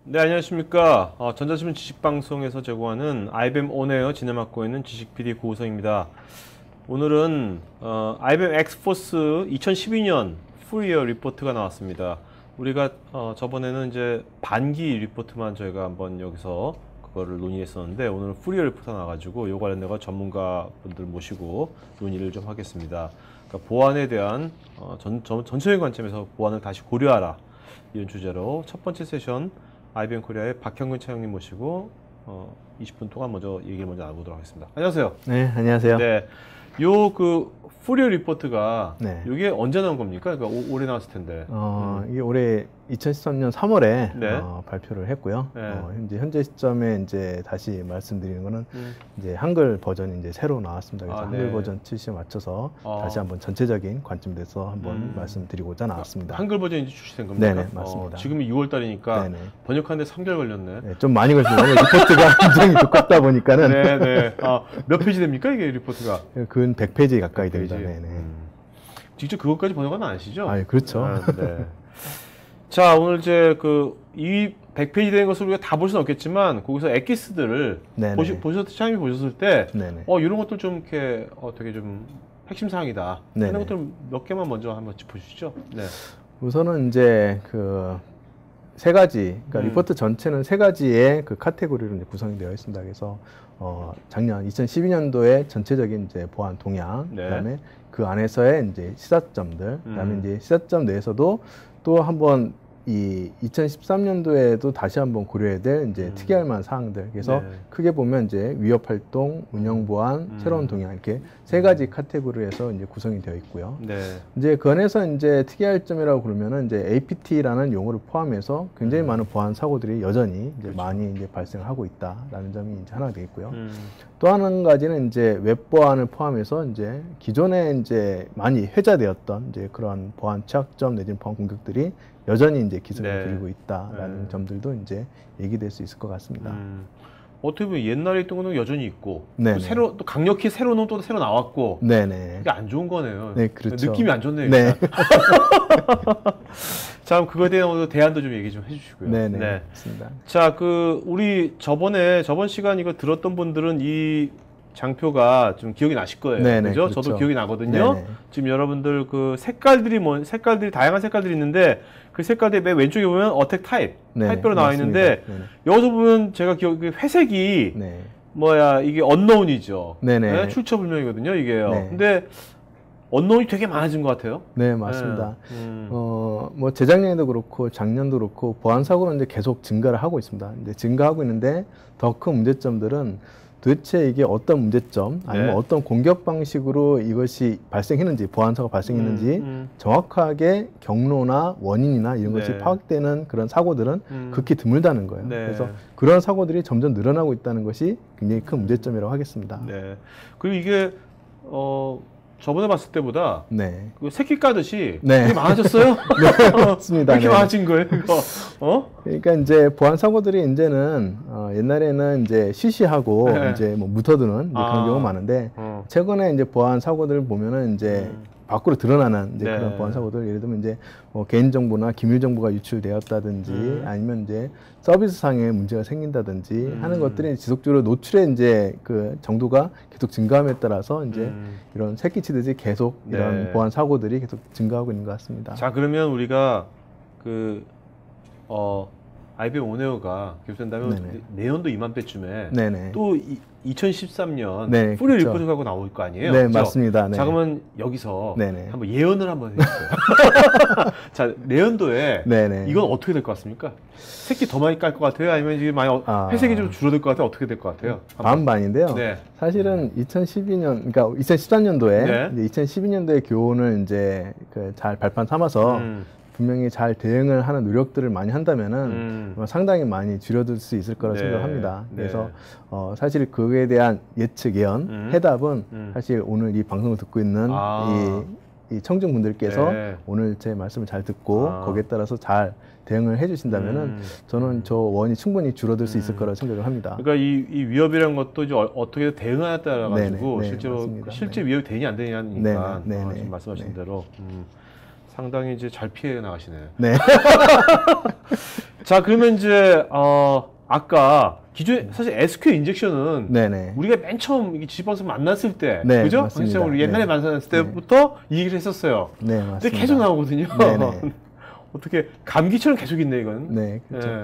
네, 안녕하십니까. 전자신문 지식방송에서 제공하는 IBM 온에어 진행 맡고 있는 지식PD 고우성입니다. 오늘은 IBM 엑스포스 2012년 풀이어 리포트가 나왔습니다. 우리가 저번에는 이제 반기 리포트만 저희가 한번 여기서 그거를 논의했었는데, 오늘은 풀이어 리포트가 나와가지고 이 관련된 전문가분들 모시고 논의를 좀 하겠습니다. 그러니까 보안에 대한 전체적인 관점에서 보안을 다시 고려하라, 이런 주제로 첫 번째 세션 IBM 코리아의 박형근 차장님 모시고 20분 동안 얘기를 먼저 나눠보도록 하겠습니다. 안녕하세요. 네, 안녕하세요. 네, 요 풀이어 리포트가 네. 이게 언제 나온 겁니까? 그러니까 올해 나왔을 텐데. 이게 올해 2013년 3월에 네. 발표를 했고요. 네. 현재 시점에 이제 다시 말씀드리는 거는 이제 한글 버전이 이제 새로 나왔습니다. 그래서 한글 네. 버전 출시에 맞춰서 다시 한번 전체적인 관점에서 한번 말씀드리고자 나왔습니다. 한글 버전이 이제 출시된 겁니까? 네네, 맞습니다. 지금이 6월 달이니까 네네. 번역하는데 3개월 걸렸네. 네, 좀 많이 걸렸어요. 리포트가 굉장히 두껍다 보니까는. 네네. 몇 페이지 됩니까, 이게 리포트가? 근 100페이지 가까이 100페이지. 됩니다. 네네. 직접 그것까지 번역하면 안 하시죠? 그렇죠. 네. 자, 오늘 이제 이 100페이지 되는 것을 우리가 다 볼 수는 없겠지만, 거기서 엑기스들을 차장님이 보셨을 때, 네네. 이런 것들 좀 이렇게 되게 좀 핵심 사항이다 네네. 하는 것들 몇 개만 먼저 한번 짚어주시죠. 네. 우선은 이제 세 가지, 그러니까 리포트 전체는 세 가지의 카테고리로 이제 구성이 되어 있습니다. 그래서 작년 2012년도에 전체적인 이제 보안 동향, 네. 그다음에 그 안에서의 이제 시사점들, 그다음에 이제 시사점 내에서도 또 한번 이 2013년도에도 다시 한번 고려해야 될 이제 특이할 만한 사항들. 그래서 네. 크게 보면 이제 위협 활동, 운영 보안, 새로운 동향, 이렇게 세 가지 카테고리에서 이제 구성이 되어 있고요. 네. 이제 그 안에서 이제 특이할 점이라고 그러면은 이제 APT라는 용어를 포함해서 굉장히 많은 보안 사고들이 여전히 이제 그렇죠. 많이 이제 발생하고 있다라는 점이 이제 하나 되겠고요. 또 한 가지는 이제 웹 보안을 포함해서 이제 기존에 이제 많이 회자되었던 이제 그런 보안 취약점 내지는 보안 공격들이 여전히 이제 기승을 네. 부리고 있다라는 점들도 이제 얘기될 수 있을 것 같습니다. 어떻게 보면 옛날에 있던 거는 여전히 있고, 네네. 또 강력히 새로는 또 새로 나왔고, 네네. 그게 안 좋은 거네요. 네, 그렇죠. 느낌이 안 좋네요. 네. 자, 그거에 대한 대안도 좀 얘기 좀 해주시고요. 네네. 네. 맞습니다. 자, 우리 저번 시간 이거 들었던 분들은 이 장표가 좀 기억이 나실 거예요. 네네, 그죠? 그렇죠. 저도 기억이 나거든요. 네네. 지금 여러분들 다양한 색깔들이 있는데, 그 색깔들이 맨 왼쪽에 보면 어택 타입별로 나와 있는데, 네네. 여기서 보면 제가 회색이 네. 이게 언노운이죠. 네네. 네, 출처불명이거든요, 이게요. 네. 근데 언노운이 되게 많아진 것 같아요. 네, 맞습니다. 네. 뭐 재작년에도 그렇고 작년도 그렇고 보안 사고는 이제 계속 증가를 하고 있습니다. 이제 증가하고 있는데 더 큰 문제점들은 도대체 이게 어떤 문제점 아니면 네. 어떤 공격 방식으로 이것이 발생했는지, 보안 사고가 발생했는지 정확하게 경로나 원인이나 이런 네. 것이 파악되는 그런 사고들은 극히 드물다는 거예요. 네. 그래서 그런 사고들이 점점 늘어나고 있다는 것이 굉장히 큰 문제점이라고 하겠습니다. 네. 그리고 이게 저번에 봤을 때보다 네. 새끼 까듯이 네. 되게 많아졌어요. 네, 맞습니다. 왜 이렇게 네. 많아진 거예요, 이거? 그러니까 이제 보안 사고들이 이제는 옛날에는 이제 시시하고 네. 이제 뭐 묻어두는 이제 그런 경우가 많은데 최근에 이제 보안 사고들을 보면은 이제 밖으로 드러나는 이제 네. 그런 보안 사고들, 예를 들면 이제 뭐 개인 정보나 기밀 정보가 유출되었다든지 아니면 이제 서비스상의 문제가 생긴다든지 하는 것들이 지속적으로 노출의 이제 그 정도가 계속 증가함에 따라서 이제 이런 새끼치듯이 계속 이런 네. 보안 사고들이 계속 증가하고 있는 것 같습니다. 자, 그러면 우리가 IBM 온에어가 개설된다면 네네. 내년도 이맘때쯤에 네네. 또 2013년 네, 풀이 그렇죠. 리포트 갖고 나올 거 아니에요? 네, 그죠? 맞습니다. 네. 자, 그러면 여기서 네네. 한번 예언을 한번 해주세요. 자, 내년도에 네네. 이건 어떻게 될 것 같습니까? 새끼 더 많이 깔 것 같아요? 아니면 지금 많이 회색이 좀 줄어들 것 같아요? 어떻게 될 것 같아요? 반반인데요. 네. 사실은 2012년, 그러니까 2013년도에 네. 이제 2012년도의 교훈을 이제 잘 발판 삼아서 분명히 잘 대응을 하는 노력들을 많이 한다면은 상당히 많이 줄여들 수 있을 거라고 네. 생각합니다. 네. 그래서 사실 그에 대한 예측, 예언, 해답은 사실 오늘 이 방송을 듣고 있는 이 청중분들께서 네. 오늘 제 말씀을 잘 듣고 거기에 따라서 잘 대응을 해주신다면은 저는 저 원이 충분히 줄어들 수 있을 거라고 생각을 합니다. 그러니까 이 위협이라는 것도 이제 어떻게 대응하냐에 따라 가지고 네네, 실제로 맞습니다. 실제 위협이 되냐 안 되냐니까 네네, 지금 말씀하신 네. 대로 상당히 이제 잘 피해 나가시네요. 네. 자, 그러면 이제 아까 기존에 사실 SQL 인젝션은 네네. 우리가 맨 처음 이게 지식방송 만났을 때, 네, 그죠? 맞습니다. 우리 옛날에 네. 만났을 때부터 이 얘기를 했었어요. 네, 맞습니다. 근데 계속 나오거든요. 네네. 어떻게 감기처럼 계속 있네 이건. 네, 그렇죠. 예.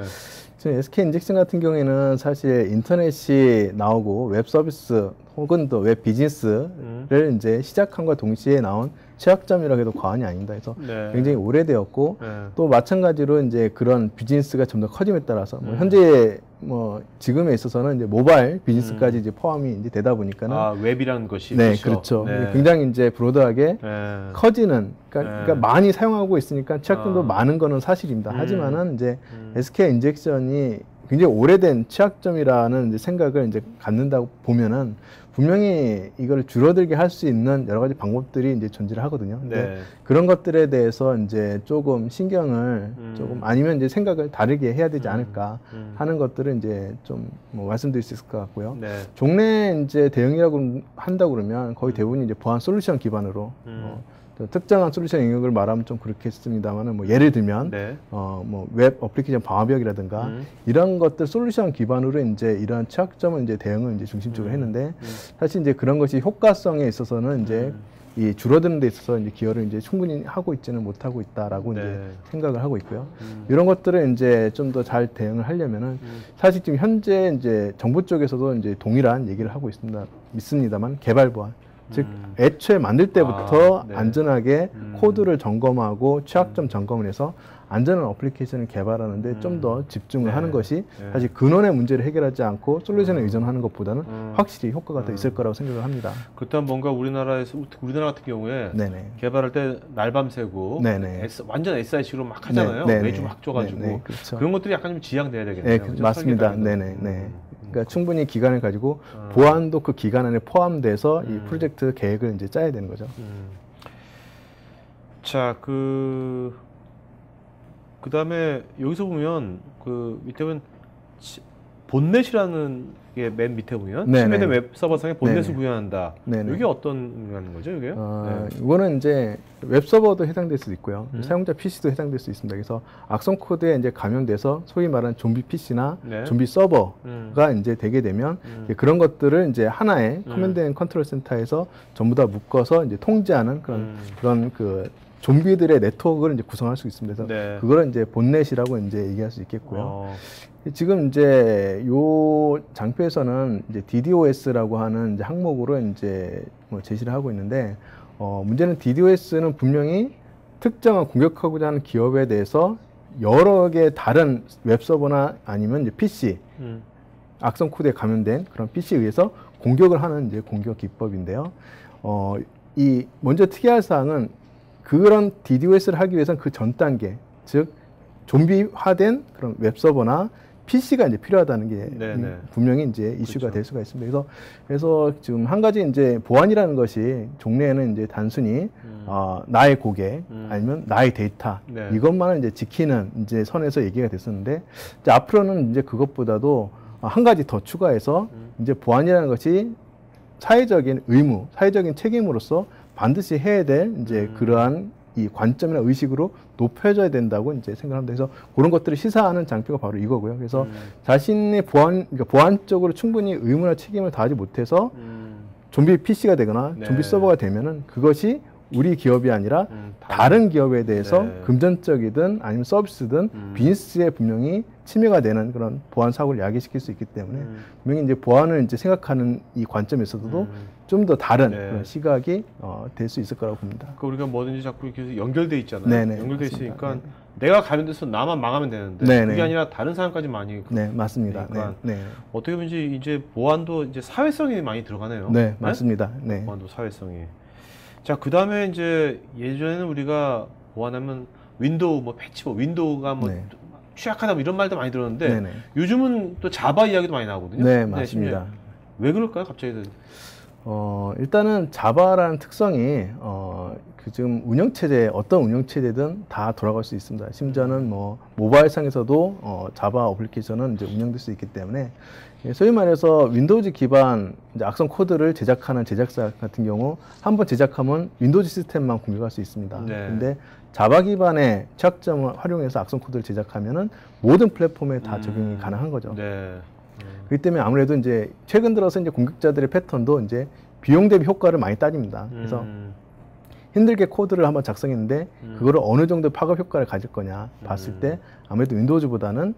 지금 SK 인젝션 같은 경우에는 사실 인터넷이 나오고 웹 서비스 혹은 또 웹 비즈니스를 이제 시작함과 동시에 나온 취약점이라고 해도 과언이 아닙니다. 그래서 네. 굉장히 오래되었고 네. 또 마찬가지로 이제 그런 비즈니스가 좀 더 커짐에 따라서 뭐 현재 뭐 지금에 있어서는 이제 모바일 비즈니스까지 이제 포함이 이제 되다 보니까는 아, 웹이라는 것이. 네, 그렇죠. 네. 굉장히 이제 브로드하게 네. 커지는 그러니까 네. 많이 사용하고 있으니까 취약점도 아. 많은 거는 사실입니다. 하지만은 이제 음. SK 인젝션이 굉장히 오래된 취약점이라는 이제 생각을 이제 갖는다고 보면은 분명히 이걸 줄어들게 할 수 있는 여러 가지 방법들이 이제 존재를 하거든요. 근데 네. 그런 것들에 대해서 이제 조금 신경을 조금 아니면 이제 생각을 다르게 해야 되지 않을까 하는 것들을 이제 좀 뭐 말씀드릴 수 있을 것 같고요. 네. 종래 이제 대응이라고 한다고 그러면 거의 대부분이 이제 보안 솔루션 기반으로 또 특정한 솔루션 영역을 말하면 좀 그렇겠습니다만은 뭐 예를 들면 네. 뭐 웹 어플리케이션 방화벽이라든가 이런 것들 솔루션 기반으로 이제 이런 취약점을 이제 대응을 이제 중심적으로 했는데 사실 이제 그런 것이 효과성에 있어서는 이제 이 줄어드는 데 있어서 이제 기여를 이제 충분히 하고 있지는 못하고 있다라고 네. 이제 생각을 하고 있고요. 이런 것들을 이제 좀 더 잘 대응을 하려면은 사실 지금 현재 이제 정부 쪽에서도 이제 동일한 얘기를 하고 있습니다만 개발 보안 즉 애초에 만들 때부터 네. 안전하게 코드를 점검하고 취약점 점검을 해서 안전한 어플리케이션을 개발하는데 좀 더 집중을 네. 하는 것이 네. 사실 근원의 문제를 해결하지 않고 솔루션에 의존하는 것보다는 확실히 효과가 더 있을 거라고 생각을 합니다. 그렇다면 뭔가 우리나라 같은 경우에 네네. 개발할 때 날밤 새고 네네. 완전 SI식으로 막 하잖아요. 네네. 외주 막 줘가지고 네네. 그렇죠. 그런 것들이 약간 좀 지양돼야 되겠네요. 네, 그죠? 맞습니다. 설계가. 네네. 네. 그러니까 충분히 기간을 가지고 보안도 그 기간 안에 포함돼서 이 프로젝트 계획을 이제 짜야 되는 거죠. 자, 그다음에 여기서 보면 그 밑에 보면 본넷이라는 게 맨 밑에 보면 네네. 침해된 웹 서버상에 본넷을 네네. 구현한다. 네네. 이게 어떤 의미하는 거죠, 이게? 네. 이거는 이제 웹 서버도 해당될 수도 있고요. 사용자 PC도 해당될 수 있습니다. 그래서 악성 코드에 이제 감염돼서 소위 말하는 좀비 PC나 네. 좀비 서버가 이제 되게 되면 이제 그런 것들을 이제 하나의 커맨드 앤 컨트롤 센터에서 전부 다 묶어서 이제 통제하는 그런 그 좀비들의 네트워크를 이제 구성할 수 있습니다. 그래서 네. 그거를 이제 본넷이라고 이제 얘기할 수 있겠고요. 지금 이제 요 장표에서는 이제 DDoS라고 하는 이제 항목으로 이제 뭐 제시를 하고 있는데, 문제는 DDoS는 분명히 특정한 공격하고자 하는 기업에 대해서 여러 개의 다른 웹서버나 아니면 이제 PC, 악성 코드에 감염된 그런 PC에 의해서 공격을 하는 이제 공격 기법인데요. 이 먼저 특이할 사항은 그런 DDoS를 하기 위해서는 그 전 단계, 즉 좀비화된 그런 웹서버나 PC가 이제 필요하다는 게 네네. 분명히 이제 이슈가 그렇죠. 될 수가 있습니다. 그래서 지금 한 가지 이제 보안이라는 것이 종래에는 이제 단순히 나의 고객 아니면 나의 데이터 네. 이것만을 이제 지키는 이제 선에서 얘기가 됐었는데 이제 앞으로는 이제 그것보다도 한 가지 더 추가해서 이제 보안이라는 것이 사회적인 의무, 사회적인 책임으로서 반드시 해야 될 이제 그러한 이 관점이나 의식으로 높여져야 된다고 이제 생각합니다. 그래서 그런 것들을 시사하는 장표가 바로 이거고요. 그래서 자신의 그러니까 보안적으로 충분히 의무나 책임을 다하지 못해서 좀비 PC가 되거나 네. 좀비 서버가 되면은 그것이 우리 기업이 아니라 다른 기업에 대해서 네. 금전적이든 아니면 서비스든 비즈니스에 분명히 침해가 되는 그런 보안 사고를 야기시킬 수 있기 때문에 분명히 이제 보안을 이제 생각하는 이 관점에서도 좀 더 다른 네. 그런 시각이 될 수 있을 거라고 봅니다. 그러니까 우리가 뭐든지 자꾸 이렇게 연결돼 있잖아요. 네네, 연결돼 맞습니다. 있으니까 내가 감염돼서 나만 망하면 되는데 네네. 그게 아니라 다른 사람까지 많이 네, 맞습니다. 그러니까 네, 어떻게 보면 이제 보안도 이제 사회성이 많이 들어가네요. 네, 맞습니다. 네. 보안도 사회성이. 자, 그다음에 이제 예전에는 우리가 보안하면 윈도우 뭐 패치 뭐 윈도우가 뭐 네. 취약하다 뭐 이런 말도 많이 들었는데 네네. 요즘은 또 자바 이야기도 많이 나오거든요. 네, 심지어 맞습니다. 왜 그럴까요, 갑자기? 일단은 자바라는 특성이 그 지금 운영체제 어떤 운영체제든 다 돌아갈 수 있습니다. 심지어는 뭐 모바일상에서도 자바 어플리케이션은 이제 운영될 수 있기 때문에 소위 말해서 윈도우즈 기반 이제 악성 코드를 제작하는 제작사 같은 경우 한번 제작하면 윈도우즈 시스템만 공격할 수 있습니다. 네. 근데 자바 기반의 취약점을 활용해서 악성 코드를 제작하면은 모든 플랫폼에 다 적용이 가능한 거죠. 네. 그렇기 때문에 아무래도 이제 최근 들어서 이제 공격자들의 패턴도 이제 비용 대비 효과를 많이 따집니다. 그래서 힘들게 코드를 한번 작성했는데 그거를 어느 정도 파급 효과를 가질 거냐 봤을 때 아무래도 윈도우즈보다는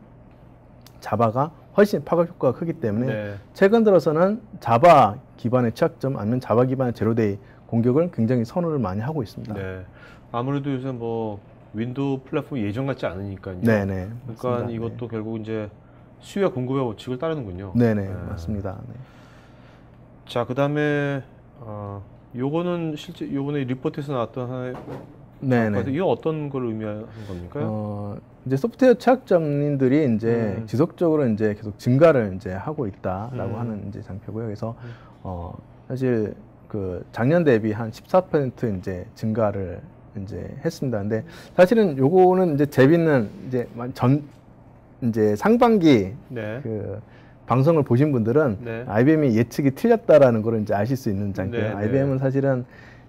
자바가 훨씬 파급 효과가 크기 때문에 네. 최근 들어서는 자바 기반의 취약점 아니면 자바 기반의 제로데이 공격을 굉장히 선호를 많이 하고 있습니다. 네. 아무래도 요새 뭐 윈도우 플랫폼이 예전 같지 않으니까요. 네네. 그러니까 맞습니다. 이것도 결국 이제 수요와 공급의 법칙을 따르는군요. 네네 맞습니다. 네. 자, 그다음에 요거는 실제 요번에 리포트에서 나왔던 하나의 네네. 이거 어떤 걸 의미하는 겁니까? 이제 소프트웨어 취약점들이 이제 지속적으로 이제 계속 증가를 이제 하고 있다라고 하는 이제 장표고요. 그래서 사실 그 작년 대비 한 14% 이제 증가를 이제 했습니다. 근데 사실은 요거는 이제 재밌는 이제 상반기 네. 그 방송을 보신 분들은 네. IBM이 예측이 틀렸다라는 걸 이제 아실 수 있는 장표예요. 네, 네. IBM은 사실은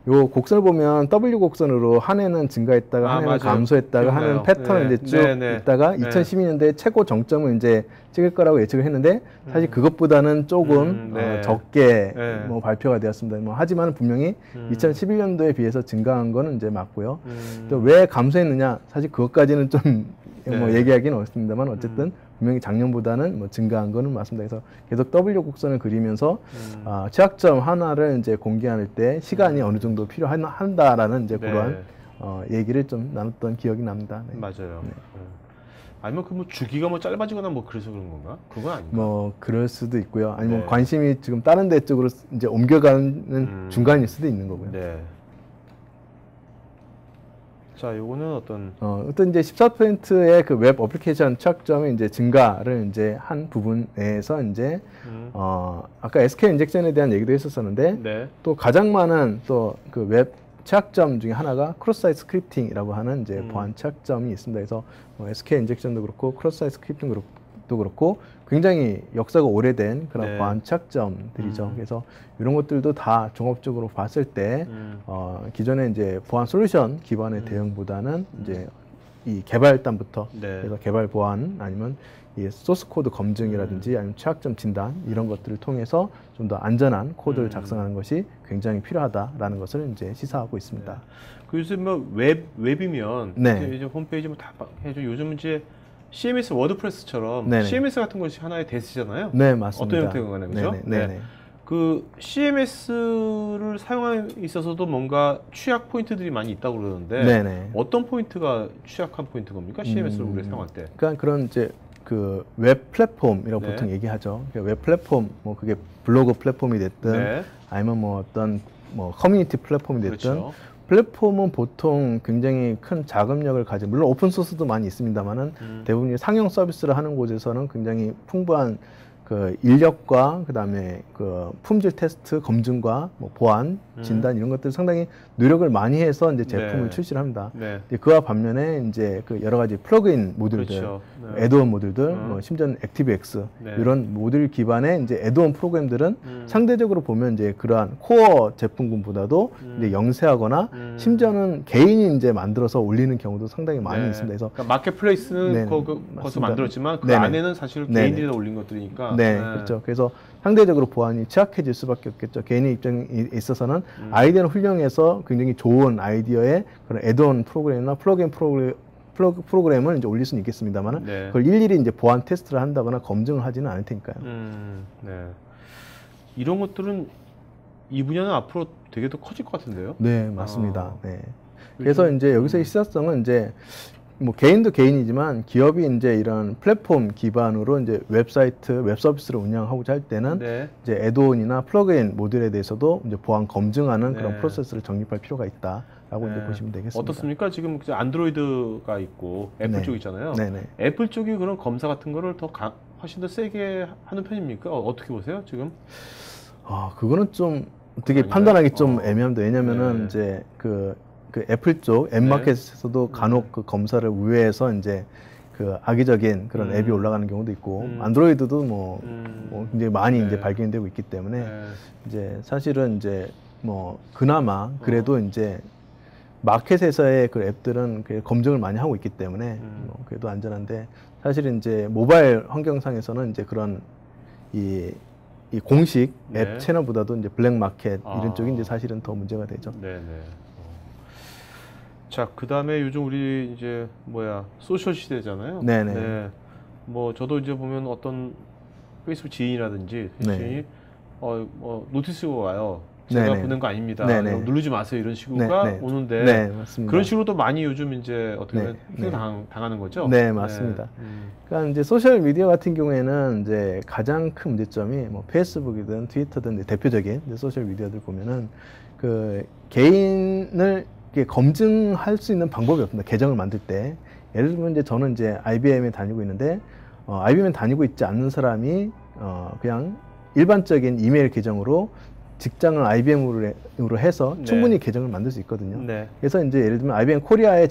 요 곡선을 보면 W 곡선으로 한 해는 증가했다가 한 해는 맞아요. 감소했다가 기억나요. 하는 패턴을 네. 이제 쭉 네, 네. 있다가 네. 2012년도에 최고 정점을 이제 찍을 거라고 예측을 했는데 사실 그것보다는 조금 네. 적게 네. 뭐 발표가 되었습니다. 뭐 하지만 분명히 2011년도에 비해서 증가한 거는 이제 맞고요. 또 왜 감소했느냐 사실 그것까지는 좀 뭐 네. 얘기하기는 어렵습니다만 어쨌든 분명히 작년보다는 뭐 증가한 거는 맞습니다. 그래서 계속 W 곡선을 그리면서 취약점 하나를 이제 공개할 때 시간이 어느 정도 필요한다라는 이제 네. 그러한 얘기를 좀 나눴던 기억이 납니다. 네. 맞아요. 아니면 그 뭐 주기가 뭐 짧아지거나 뭐 그래서 그런 건가? 그건 아닌가? 뭐 그럴 수도 있고요. 아니면 네. 관심이 지금 다른 데 쪽으로 이제 옮겨가는 중간일 수도 있는 거고요. 네. 자, 요거는 어떤 이제 14%의 그 웹 어플리케이션 취약점의 이제 증가를 이제 한 부분에서 이제 아까 SQL 인젝션에 대한 얘기도 했었었는데 네. 또 가장 많은 또 그 웹 취약점 중에 하나가 크로스-사이트 스크립팅이라고 하는 이제 보안 취약점이 있습니다. 그래서 SQL 인젝션도 그렇고 크로스-사이트 스크립팅도 그렇고 굉장히 역사가 오래된 그런 네. 보안 취약점들이죠. 그래서 이런 것들도 다 종합적으로 봤을 때 기존의 이제 보안 솔루션 기반의 대응보다는 이제 이 개발단부터 네. 그래서 개발 보안 아니면 이 소스 코드 검증이라든지 아니면 취약점 진단 이런 것들을 통해서 좀 더 안전한 코드를 작성하는 것이 굉장히 필요하다라는 것을 이제 시사하고 있습니다. 그 요새 뭐 웹이면 네. 이제 홈페이지 뭐 다 해줘. 요즘 이제 CMS 워드프레스처럼 네네. CMS 같은 것이 하나의 대세잖아요. 네, 맞습니다. 어떤 형태가 가나 그죠? 네네. 네네. 그 CMS를 사용함에 있어서도 뭔가 취약 포인트들이 많이 있다고 그러는데 네네. 어떤 포인트가 취약한 포인트 겁니까? CMS를 우리가 사용할 때. 그러니까 그런 이제 그 웹 플랫폼이라고 네. 보통 얘기하죠. 그러니까 웹 플랫폼 뭐 그게 블로그 플랫폼이 됐든 네. 아니면 뭐 어떤 뭐 커뮤니티 플랫폼이 됐든 그렇죠. 플랫폼은 보통 굉장히 큰 자금력을 가진 물론 오픈 소스도 많이 있습니다만은 대부분 상용 서비스를 하는 곳에서는 굉장히 풍부한 그 인력과 그다음에 그 품질 테스트 검증과 뭐 보안 진단 이런 것들 상당히 노력을 많이 해서 이제 제품을 네. 출시를 합니다. 네. 그와 반면에 이제 그 여러 가지 플러그인 모듈들, 그렇죠. 네. 애드온 모듈들, 뭐 심지어는 액티브엑스 네. 이런 모듈 기반의 이제 애드온 프로그램들은 상대적으로 보면 이제 그러한 코어 제품군보다도 이제 영세하거나 심지어는 개인이 이제 만들어서 올리는 경우도 상당히 많이 네. 있습니다. 그래서 그러니까 마켓플레이스는 네네. 거기서 맞습니다. 만들었지만 그 네네. 안에는 사실 네네. 개인들이 다 올린 것들이니까. 네, 그렇죠. 그래서 상대적으로 보안이 취약해질 수밖에 없겠죠. 개인의 입장에 있어서는 아이디어는 훌륭해서 굉장히 좋은 아이디어의 그런 애드온 프로그램이나 플러그인 프로그램을 이제 올릴 수는 있겠습니다만, 네. 그걸 일일이 이제 보안 테스트를 한다거나 검증을 하지는 않을 테니까요. 네. 이런 것들은 이 분야는 앞으로 되게 더 커질 것 같은데요. 네, 맞습니다. 네. 그래서 이제 여기서의 시사성은 이제 뭐 개인도 개인이지만 기업이 이제 이런 플랫폼 기반으로 이제 웹사이트, 웹 서비스를 운영하고자 할 때는 네. 이제 애드온이나 플러그인 모듈에 대해서도 이제 보안 검증하는 네. 그런 프로세스를 정립할 필요가 있다라고 이제 보시면 되겠습니다. 어떻습니까? 지금 이제 안드로이드가 있고 애플 네. 쪽 있잖아요. 네네. 애플 쪽이 그런 검사 같은 거를 더 훨씬 더 세게 하는 편입니까? 어떻게 보세요, 지금? 그거는 좀 되게 아닌가요? 판단하기 좀 애매합니다. 왜냐면은 네. 이제 그 애플 쪽 앱마켓에서도 간혹 그 검사를 우회해서 이제 그 악의적인 그런 앱이 올라가는 경우도 있고 안드로이드도 뭐 굉장히 많이 네. 이제 발견되고 있기 때문에 네. 이제 사실은 이제 뭐 그나마 그래도 이제 마켓에서의 그 앱들은 그 검증을 많이 하고 있기 때문에 뭐 그래도 안전한데 사실은 이제 모바일 환경상에서는 이제 그런 이 공식 앱 네. 채널보다도 이제 블랙 마켓 이런 아. 쪽이 이제 사실은 더 문제가 되죠. 네네. 자, 그 다음에 요즘 우리 이제 소셜 시대잖아요. 네네. 네. 뭐 저도 이제 보면 어떤 페이스북 지인이라든지 네. 지인이 노티스가 와요. 제가 네네. 보낸 거 아닙니다. 네네. 이거 누르지 마세요. 이런 식으로가 네, 네. 오는데 네, 맞습니다. 그런 식으로도 많이 요즘 이제 어떻게 보면 네, 해킹 네. 당하는 거죠. 네, 맞습니다. 그러니까 이제 소셜 미디어 같은 경우에는 이제 가장 큰 문제점이 뭐 페이스북이든 트위터든 이제 대표적인 이제 소셜 미디어들 보면은 그 개인을 이렇게 검증할 수 있는 방법이 없습니다. 계정을 만들 때 예를 들면 이제 저는 이제 IBM에 다니고 있는데 IBM에 다니고 있지 않는 사람이 그냥 일반적인 이메일 계정으로 직장을 IBM으로 해서 네. 충분히 계정을 만들 수 있거든요. 네. 그래서 이제 예를 들면 IBM 코리아에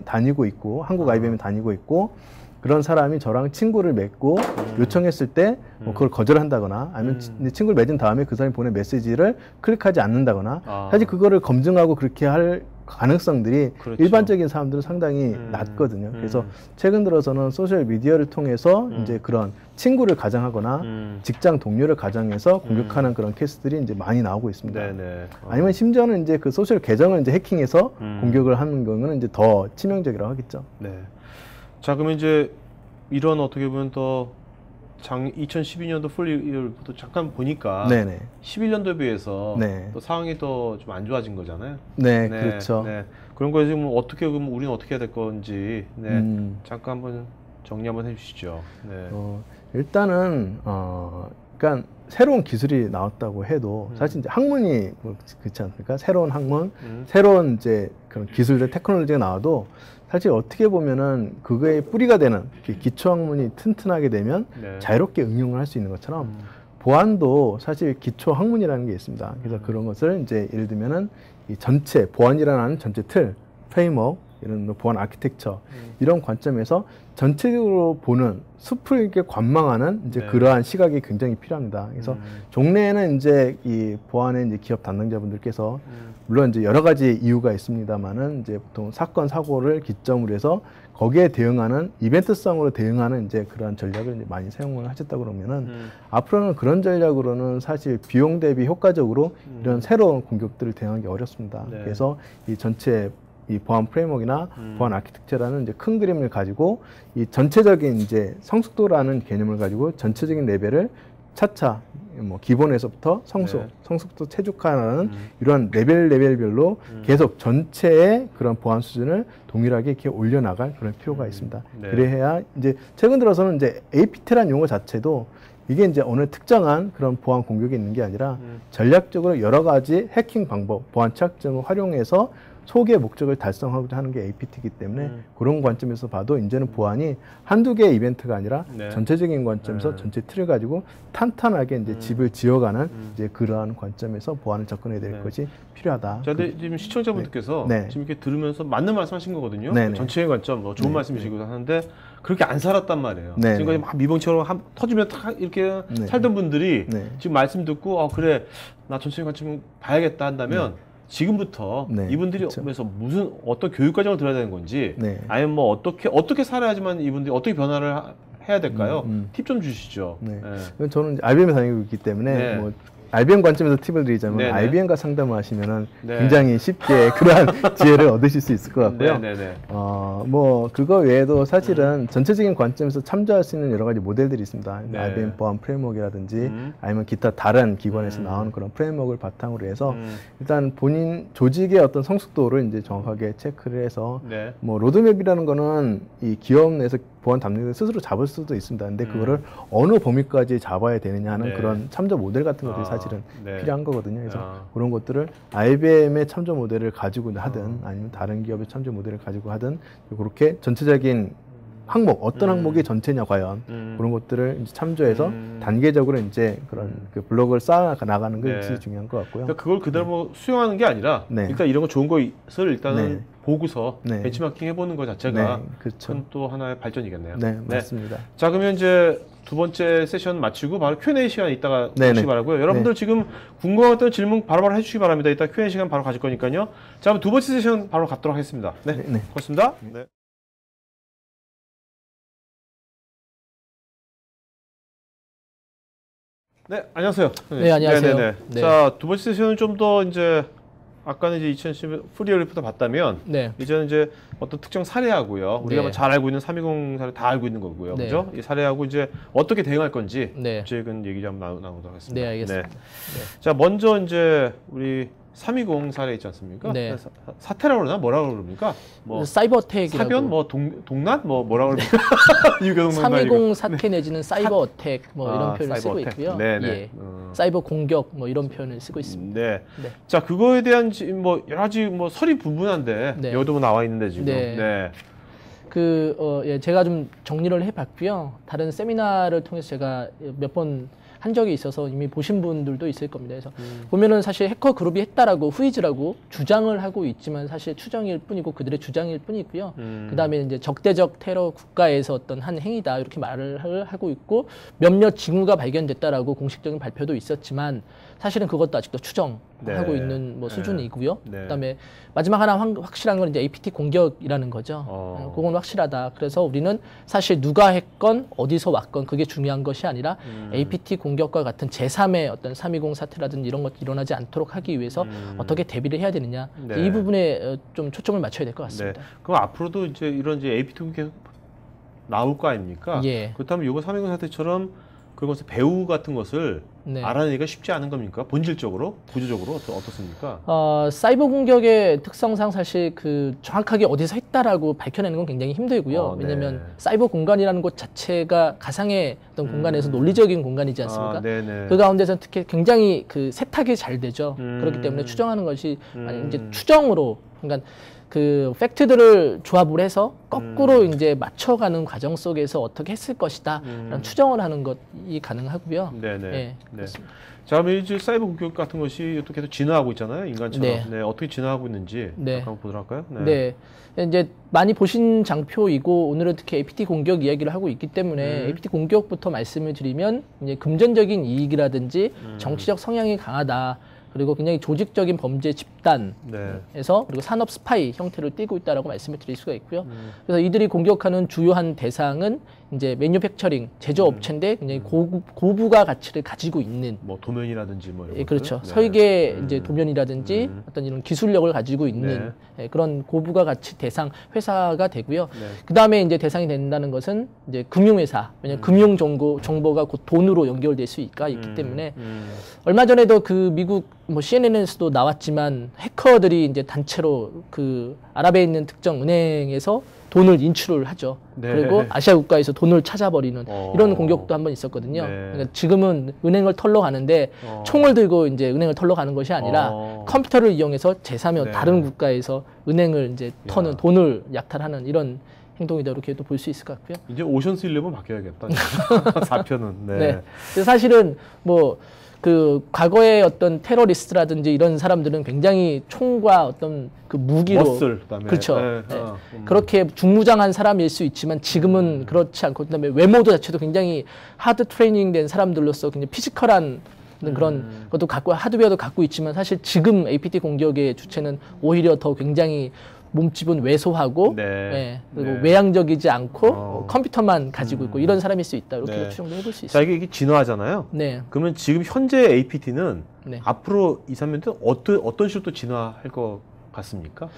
다니고 있고 한국 IBM에 다니고 있고 그런 사람이 저랑 친구를 맺고 요청했을 때 뭐 그걸 거절한다거나 아니면 친구를 맺은 다음에 그 사람이 보낸 메시지를 클릭하지 않는다거나 사실 그거를 검증하고 그렇게 할 가능성들이 그렇죠. 일반적인 사람들은 상당히 낮거든요. 그래서 최근 들어서는 소셜 미디어를 통해서 이제 그런 친구를 가장하거나 직장 동료를 가장해서 공격하는 그런 케이스들이 이제 많이 나오고 있습니다. 네네. 아니면 심지어는 이제 그 소셜 계정을 이제 해킹해서 공격을 하는 경우는 이제 더 치명적이라고 하겠죠. 네. 자, 그러면 이제 이런 어떻게 보면 더 2012년도 풀이어부터 잠깐 보니까 네네. 11년도에 비해서 네. 또 상황이 더 좀 안 좋아진 거잖아요. 네, 그렇죠. 네. 그런 거에 지금 그럼 우리는 어떻게 해야 될 건지 잠깐 한번 정리 한번 해주시죠. 네. 일단은 그러니까 새로운 기술이 나왔다고 해도 사실 이제 학문이 뭐 그렇지 않습니까? 새로운 학문, 새로운 이제 그런 기술들, 테크놀로지가 나와도 사실 어떻게 보면은 그거의 뿌리가 되는 기초 학문이 튼튼하게 되면 네. 자유롭게 응용을 할 수 있는 것처럼 보안도 사실 기초 학문이라는 게 있습니다. 그래서 그런 것을 이제 예를 들면은 이 전체 보안이라는 전체 틀, 프레임워크, 이런 보안 아키텍처 이런 관점에서 전체적으로 보는 숲을 이렇게 관망하는 이제 네. 그러한 시각이 굉장히 필요합니다. 그래서 종래에는 이제 이 보안의 이제 기업 담당자분들께서 물론 이제 여러 가지 이유가 있습니다만은 이제 보통 사건 사고를 기점으로 해서 거기에 대응하는 이벤트성으로 대응하는 이제 그러한 전략을 이제 많이 사용을 하셨다 그러면은 앞으로는 그런 전략으로는 사실 비용 대비 효과적으로 이런 새로운 공격들을 대응하기 어렵습니다. 네. 그래서 이 전체 이 보안 프레임워크나 보안 아키텍처라는 이제 큰 그림을 가지고 이 전체적인 이제 성숙도라는 개념을 가지고 전체적인 레벨을 차차 뭐 기본에서부터 네. 성숙도 최적화하는 이런 레벨별로 계속 전체의 그런 보안 수준을 동일하게 이렇게 올려나갈 그런 필요가 있습니다. 네. 그래야 이제 최근 들어서는 이제 APT라는 용어 자체도 이게 이제 어느 특정한 그런 보안 공격이 있는 게 아니라 전략적으로 여러 가지 해킹 방법, 보안 착증을 활용해서 소기의 목적을 달성하고자 하는 게 APT이기 때문에 그런 관점에서 봐도 이제는 보안이 한두 개의 이벤트가 아니라 네. 전체적인 관점에서 전체 틀을 가지고 탄탄하게 이제 집을 지어가는 이제 그러한 관점에서 보안을 접근해야 될 네. 것이 필요하다. 자, 근데 지금 시청자분들께서 네. 지금 이렇게 들으면서 맞는 말씀하신 거거든요. 네, 네. 전체의 관점, 좋은 네, 말씀이시고 하는데 그렇게 안 살았단 말이에요. 네, 지금까지 네. 막 미봉처럼 터지면 탁 이렇게 네. 살던 분들이 네. 지금 말씀 듣고 그래 나 전체의 관점 봐야겠다 한다면 지금부터 네, 이분들이 그쵸. 그래서 어떤 교육 과정을 들어야 되는 건지 네. 아니면 뭐 어떻게 살아야지만 이분들이 어떻게 변화를 해야 될까요? 팁 좀 주시죠. 네. 네. 저는 IBM에 다니고 있기 때문에 네. 뭐 IBM 관점에서 팁을 드리자면 네네. IBM과 상담을 하시면은 네. 굉장히 쉽게 그러한 지혜를 얻으실 수 있을 것 같고요. 네네네. 뭐 그거 외에도 사실은 전체적인 관점에서 참조할 수 있는 여러 가지 모델들이 있습니다. 네. IBM 보안 프레임워크라든지 아니면 기타 다른 기관에서 나오는 그런 프레임워크를 바탕으로 해서 일단 본인 조직의 어떤 성숙도를 이제 정확하게 체크를 해서 네. 뭐 로드맵이라는 거는 이 기업 내에서 보안 담당자들 스스로 잡을 수도 있습니다. 근데 그거를 어느 범위까지 잡아야 되느냐 하는 네. 그런 참조 모델 같은 것들이 사실은 네. 필요한 거거든요. 그래서 그런 것들을 IBM의 참조 모델을 가지고 하든 아니면 다른 기업의 참조 모델을 가지고 하든 그렇게 전체적인 항목 어떤 항목이 전체냐 과연 그런 것들을 이제 참조해서 단계적으로 이제 그런 그 블록을 쌓아 나가는 게 네. 중요한 것 같고요. 그러니까 그걸 그대로 뭐 수용하는 게 아니라 네. 일단 이런 거 좋은 것을 일단은 네. 보고서 네. 벤치마킹 해보는 것 자체가 네, 그렇죠. 큰 또 하나의 발전이겠네요. 네, 맞습니다. 자, 그러면 이제 두 번째 세션 마치고 바로 Q&A 시간 이따가 네네. 주시기 바라고요. 여러분들 지금 궁금했던 질문 바로바로 해주시기 바랍니다. 이따 Q&A 시간 바로 가질 거니까요. 자, 그럼 두 번째 세션 바로 갖도록 하겠습니다. 네, 네, 네. 고맙습니다. 네. 네, 안녕하세요. 네, 안녕하세요. 네네네. 네. 자, 두 번째 세션은 좀 더 이제 아까는 이제 2010 프리얼리부터 봤다면 네. 이제는 이제 어떤 특정 사례하고요. 우리가 네. 뭐 잘 알고 있는 320 사례 다 알고 있는 거고요. 네. 그죠? 이 사례하고 이제 어떻게 대응할 건지 네. 최근 얘기 좀 나누도록 하겠습니다. 네, 알겠습니다. 자, 먼저 이제 우리 320 사례 있지 않습니까? 네. 사태라고 그러나 뭐라고 그럽니까? 뭐 사이버 어택이라고. 사변 뭐 동난 뭐 뭐라고 그럽니까? 유교동 320 사태 내지는 사이버 어택 뭐 이런 표현을 쓰고 어택. 있고요. 네네. 예. 사이버 공격 뭐 이런 표현을 쓰고 있습니다. 네. 네. 자, 그거에 대한 뭐 여러 가지 뭐 설이 분분한데 네. 여기도 나와 있는데 지금. 네. 네. 예, 제가 좀 정리를 해봤고요. 다른 세미나를 통해서 제가 몇 번 한 적이 있어서 이미 보신 분들도 있을 겁니다. 그래서 보면은 사실 해커 그룹이 했다라고 후이즈라고 주장을 하고 있지만 사실 추정일 뿐이고 그들의 주장일 뿐이고요. 그 다음에 이제 적대적 테러 국가에서 어떤 한 행위다 이렇게 말을 하고 있고 몇몇 징후가 발견됐다라고 공식적인 발표도 있었지만 사실은 그것도 아직도 추정하고 네. 있는 뭐 수준이고요. 네. 그다음에 마지막 하나 확실한 건 이제 APT 공격이라는 거죠. 그건 확실하다. 그래서 우리는 사실 누가 했건 어디서 왔건 그게 중요한 것이 아니라 APT 공격과 같은 제3의 어떤 320 사태라든지 이런 것이 일어나지 않도록 하기 위해서 어떻게 대비를 해야 되느냐. 네. 이 부분에 좀 초점을 맞춰야 될 것 같습니다. 네. 그럼 앞으로도 이제 이런 이제 APT 공격 나올 거 아닙니까? 예. 그렇다면 이거 320 사태처럼 그것을 배우 같은 것을 네. 알아내기가 쉽지 않은 겁니까? 본질적으로, 구조적으로 어떻습니까? 사이버 공격의 특성상 사실 그 정확하게 어디서 했다라고 밝혀내는 건 굉장히 힘들고요. 네. 왜냐하면 사이버 공간이라는 곳 자체가 가상의 어떤 공간에서 논리적인 공간이지 않습니까? 네네. 그 가운데서 특히 굉장히 그 세탁이 잘 되죠. 그렇기 때문에 추정하는 것이 만약 이제 추정으로 그러니까 그 팩트들을 조합을 해서 거꾸로 이제 맞춰가는 과정 속에서 어떻게 했을 것이다 라는 추정을 하는 것이 가능하고요. 네네. 예, 네. 그렇습니다. 자, 그럼 이제 사이버 공격 같은 것이 또 계속 진화하고 있잖아요, 인간처럼. 네. 네, 어떻게 진화하고 있는지 네. 한번 보도록 할까요? 네. 이제 많이 보신 장표이고 오늘은 특히 APT 공격 이야기를 하고 있기 때문에 APT 공격부터 말씀을 드리면 이제 금전적인 이익이라든지 정치적 성향이 강하다. 그리고 굉장히 조직적인 범죄 집단에서 네. 그리고 산업 스파이 형태를 띠고 있다라고 말씀을 드릴 수가 있고요. 그래서 이들이 공격하는 주요한 대상은 이제 매뉴팩처링 제조업체인데 굉장히 고부가 가치를 가지고 있는 뭐 도면이라든지 뭐 이런 예, 그렇죠. 것들? 네. 설계 이제 도면이라든지 어떤 이런 기술력을 가지고 있는 예, 그런 고부가 가치 대상 회사가 되고요. 네. 그 다음에 이제 대상이 된다는 것은 이제 금융회사. 왜냐하면 금융 정보가 곧 돈으로 연결될 수 있기 때문에 얼마 전에도 그 미국 뭐 CNN에서도 나왔지만 해커들이 이제 단체로 그 아랍에 있는 특정 은행에서 돈을 인출을 하죠. 네. 그리고 아시아 국가에서 돈을 찾아버리는 이런 공격도 한번 있었거든요. 네. 그러니까 지금은 은행을 털러 가는데 총을 들고 이제 은행을 털러 가는 것이 아니라 컴퓨터를 이용해서 제3의 네. 다른 국가에서 은행을 이제 터는 돈을 약탈하는 이런 행동이다 이렇게 또 볼 수 있을 것 같고요. 이제 오션스 11 바뀌어야겠다. 4편은. 네. 네. 그래서 사실은 뭐 그 과거의 어떤 테러리스트라든지 이런 사람들은 굉장히 총과 어떤 그 무기로 머슬, 그다음에. 그렇죠. 네. 네. 그렇게 중무장한 사람일 수 있지만 지금은 그렇지 않고 그다음에 외모도 자체도 굉장히 하드 트레이닝된 사람들로서 굉장히 피지컬한 그런 것도 갖고 하드웨어도 갖고 있지만 사실 지금 APT 공격의 주체는 오히려 더 굉장히 몸집은 왜소하고 네. 예, 그리고 네. 외향적이지 않고 컴퓨터만 가지고 있고 이런 사람일 수 있다 이렇게 네. 추정도 해볼 수 자, 있어요. 이게 진화하잖아요. 네, 그러면 지금 현재 APT는 네. 앞으로 2, 3년 뒤에 어떤 식으로 또 진화할 것 같습니까?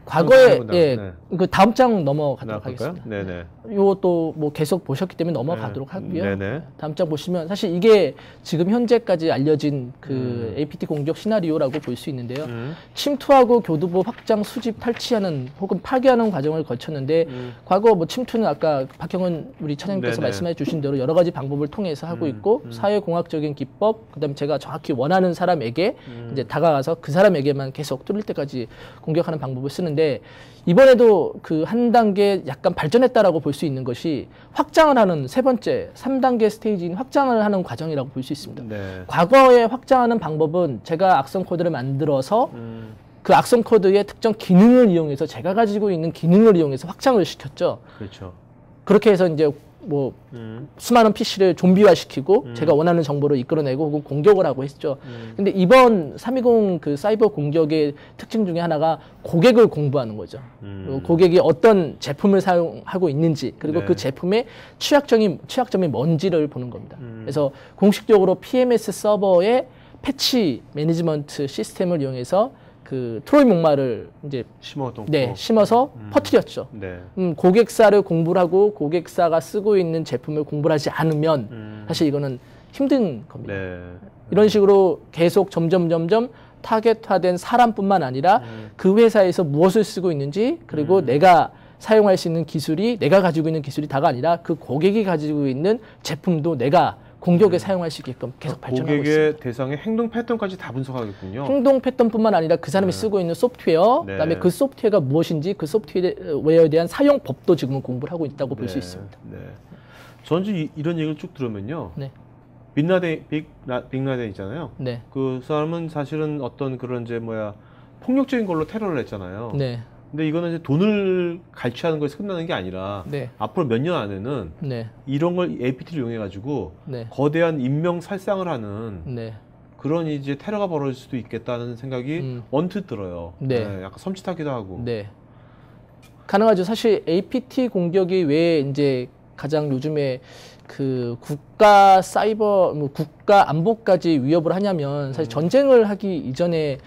과거에 한번 예, 네. 그 다음 장 넘어가도록 나갈까요? 하겠습니다. 네네. 이것도 뭐 계속 보셨기 때문에 넘어가도록 하고요. 네네. 다음 장 보시면 사실 이게 지금 현재까지 알려진 그 APT 공격 시나리오라고 볼 수 있는데요. 침투하고 교두보 확장, 수집, 탈취하는 혹은 파괴하는 과정을 거쳤는데 과거 뭐 침투는 아까 박형은 우리 차장님께서 네네. 말씀해 주신 대로 여러 가지 방법을 통해서 하고 있고 사회공학적인 기법, 그다음에 제가 정확히 원하는 사람에게 이제 다가가서 그 사람에게만 계속 뚫릴 때까지 공격하는 방법을 쓰는데 했는데 이번에도 그 한 단계 약간 발전했다라고 볼 수 있는 것이 확장을 하는 세 번째 3단계 스테이지인 확장을 하는 과정이라고 볼 수 있습니다. 네. 과거에 확장하는 방법은 제가 악성 코드를 만들어서 그 악성 코드의 특정 기능을 이용해서 제가 가지고 있는 기능을 이용해서 확장을 시켰죠. 그렇죠. 그렇게 해서 이제 뭐 수많은 PC를 좀비화시키고 제가 원하는 정보를 이끌어내고 혹은 공격을 하고 했죠. 근데 이번 320 그 사이버 공격의 특징 중에 하나가 고객을 공부하는 거죠. 그리고 고객이 어떤 제품을 사용하고 있는지 그리고 네. 그 제품의 취약점이 뭔지를 보는 겁니다. 그래서 공식적으로 PMS 서버의 패치 매니지먼트 시스템을 이용해서 그 트로이 목마를 이제 심어놓고. 네, 심어서 퍼뜨렸죠. 네. 고객사를 공부를 하고 고객사가 쓰고 있는 제품을 공부를 하지 않으면 사실 이거는 힘든 겁니다. 네. 이런 식으로 계속 점점 타겟화된 사람뿐만 아니라 그 회사에서 무엇을 쓰고 있는지 그리고 내가 사용할 수 있는 기술이 내가 가지고 있는 기술이 다가 아니라 그 고객이 가지고 있는 제품도 내가 공격에 사용할 수 있게끔 계속 발전하고 있습니다. 고객의 대상의 행동 패턴까지 다 분석하겠군요. 행동 패턴뿐만 아니라 그 사람이 쓰고 있는 소프트웨어, 네. 그다음에 그 소프트웨어가 무엇인지 그 소프트웨어에 대한 사용법도 지금은 공부를 하고 있다고 볼 수 있습니다. 네. 저는 이런 얘기를 쭉 들으면요. 네, 빅라덴 있잖아요. 네, 그 사람은 사실은 어떤 그런 이제 폭력적인 걸로 테러를 했잖아요. 네, 근데 이거는 이제 돈을 갈취하는 거에서 끝나는 게 아니라 네, 앞으로 몇 년 안에는 네, 이런 걸 APT를 이용해 가지고 네, 거대한 인명 살상을 하는 네, 그런 이제 테러가 벌어질 수도 있겠다는 생각이 언뜻 들어요. 네. 약간 섬찟하기도 하고. 네. 가능하죠. 사실 APT 공격이 왜 이제 가장 요즘에 그 국가 국가 안보까지 위협을 하냐면 사실 전쟁을 하기 이전에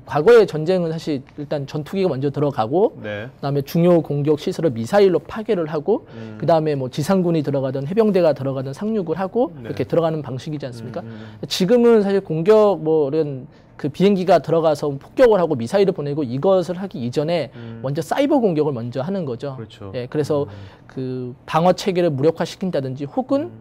과거의 전쟁은 사실 일단 전투기가 먼저 들어가고 네. 그다음에 중요 공격 시설을 미사일로 파괴를 하고 그다음에 뭐 지상군이 들어가든 해병대가 들어가든 상륙을 하고 네. 그렇게 들어가는 방식이지 않습니까? 지금은 사실 공격 이런 그 비행기가 들어가서 폭격을 하고 미사일을 보내고 이것을 하기 이전에 먼저 사이버 공격을 먼저 하는 거죠. 그렇죠. 예, 그래서 그 방어 체계를 무력화시킨다든지 혹은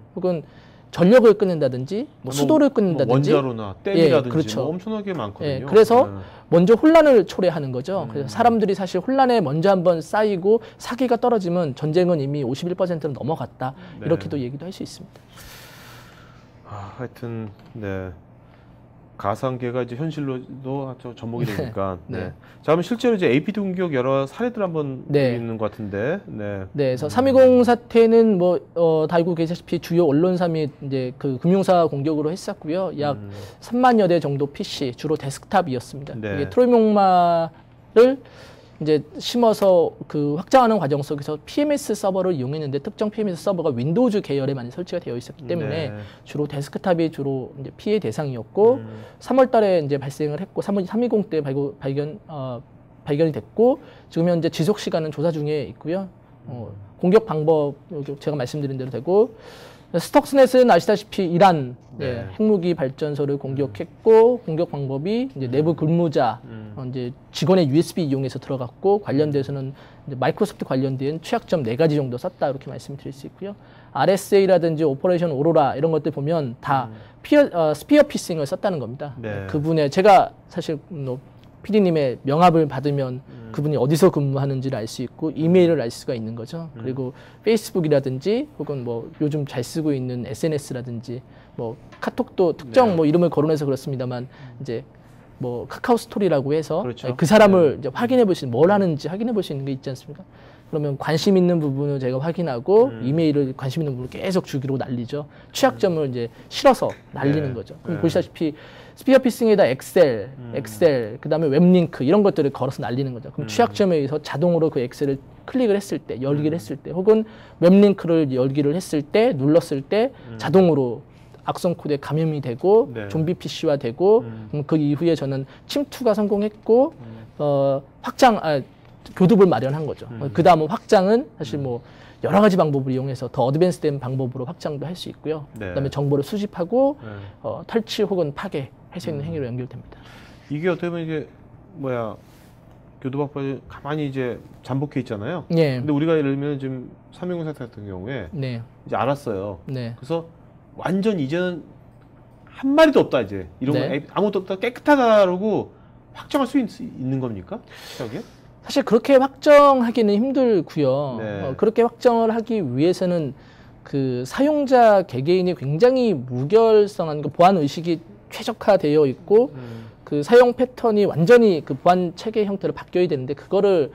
전력을 끊는다든지 수도를 끊는다든지 원자로나 댐이라든지 예, 그렇죠. 엄청나게 많거든요. 예, 그래서 먼저 혼란을 초래하는 거죠. 그래서 사람들이 사실 혼란에 먼저 한번 쌓이고 사기가 떨어지면 전쟁은 이미 51%는 넘어갔다. 네. 이렇게도 얘기도 할 수 있습니다. 하여튼 네. 가상계가 이제 현실로도 접목이 되니까. 네. 네. 자, 그럼 실제로 이제 APT 공격 여러 사례들 한번 네. 있는 것 같은데. 네. 네, 그래서 320 사태는 다 알고 계시다시피 주요 언론사 및 이제 그 금융사 공격으로 했었고요. 약 3만여 대 정도 PC, 주로 데스크탑이었습니다. 네. 이게 트로이목마를 이제 심어서 그 확장하는 과정 속에서 PMS 서버를 이용했는데 특정 PMS 서버가 윈도우즈 계열에 많이 설치가 되어 있었기 때문에 네. 주로 데스크탑이 주로 이제 피해 대상이었고 3월 달에 이제 발생을 했고 320 때 발견이 됐고 지금 현재 지속 시간은 조사 중에 있고요. 공격 방법 제가 말씀드린 대로 되고 스톡스넷은 아시다시피 이란 네. 핵무기 발전소를 공격했고 공격 방법이 이제 내부 근무자 이제 직원의 USB 이용해서 들어갔고 관련돼서는 이제 마이크로소프트 관련된 취약점 4가지 정도 썼다 이렇게 말씀드릴 수 있고요. RSA라든지 오퍼레이션 오로라 이런 것들 보면 다 스피어 피싱을 썼다는 겁니다. 네. 그분의 제가 사실 PD님의 명함을 받으면 그분이 어디서 근무하는지를 알 수 있고 이메일을 알 수가 있는 거죠. 그리고 페이스북이라든지 혹은 요즘 잘 쓰고 있는 SNS라든지 카톡도 특정 네. 이름을 거론해서 그렇습니다만 이제 카카오 스토리라고 해서 그렇죠. 그 사람을 이제 확인해 보시는 뭘 하는지 확인해 볼 수 있는 게 있지 않습니까? 그러면 관심 있는 부분을 제가 확인하고 이메일을 관심 있는 부분을 계속 주기로 날리죠. 취약점을 이제 실어서 날리는 네. 거죠. 그럼 네. 보시다시피 스피어 피싱에다 엑셀, 그다음에 웹링크 이런 것들을 걸어서 날리는 거죠. 그럼 취약점에 의해서 자동으로 그 엑셀을 클릭을 했을 때, 열기를 했을 때, 혹은 웹링크를 열기를 했을 때, 눌렀을 때 자동으로 악성 코드에 감염이 되고 네. 좀비 PC화 되고 그 이후에 저는 침투가 성공했고 교두를 마련한 거죠. 그 다음은 확장은 사실 여러 가지 방법을 이용해서 더 어드밴스된 방법으로 확장도 할 수 있고요. 네. 그다음에 정보를 수집하고 탈취 혹은 파괴할 수 있는 행위로 연결됩니다. 이게 어떻게 보면 이게 교도박벌이 가만히 이제 잠복해 있잖아요. 네. 근데 우리가 예를 들면 지금 320 사태 같은 경우에 네. 이제 알았어요. 네. 그래서 완전 이제는 한 마리도 없다 이제 이런 네. 거 아무것도 없다 깨끗하다라고 확정할 수 있는 겁니까? 시작에? 사실 그렇게 확정하기는 힘들고요. 네. 그렇게 확정을 하기 위해서는 그 사용자 개개인이 굉장히 무결성한 그 보안 의식이 최적화되어 있고 그 사용 패턴이 완전히 그 보안 체계 형태로 바뀌어야 되는데 그거를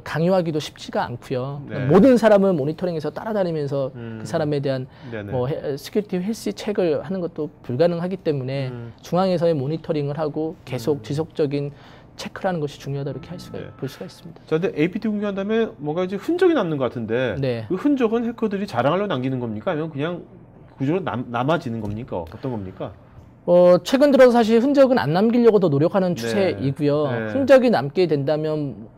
강요하기도 쉽지가 않고요. 네. 모든 사람은 모니터링에서 따라다니면서 그 사람에 대한 네네. 뭐 시큐리티 헬스 체크를 하는 것도 불가능하기 때문에 중앙에서의 모니터링을 하고 계속 지속적인 체크를 하는 것이 중요하다 이렇게 볼 수가 있습니다. 자, 근데 APT 공개한 다음에 뭔가 이제 흔적이 남는 것 같은데 네. 그 흔적은 해커들이 자랑하려고 남기는 겁니까? 아니면 그냥 구조로 남아지는 겁니까? 어떤 겁니까? 최근 들어서 사실 흔적은 안 남기려고 더 노력하는 네. 추세이고요. 네. 흔적이 남게 된다면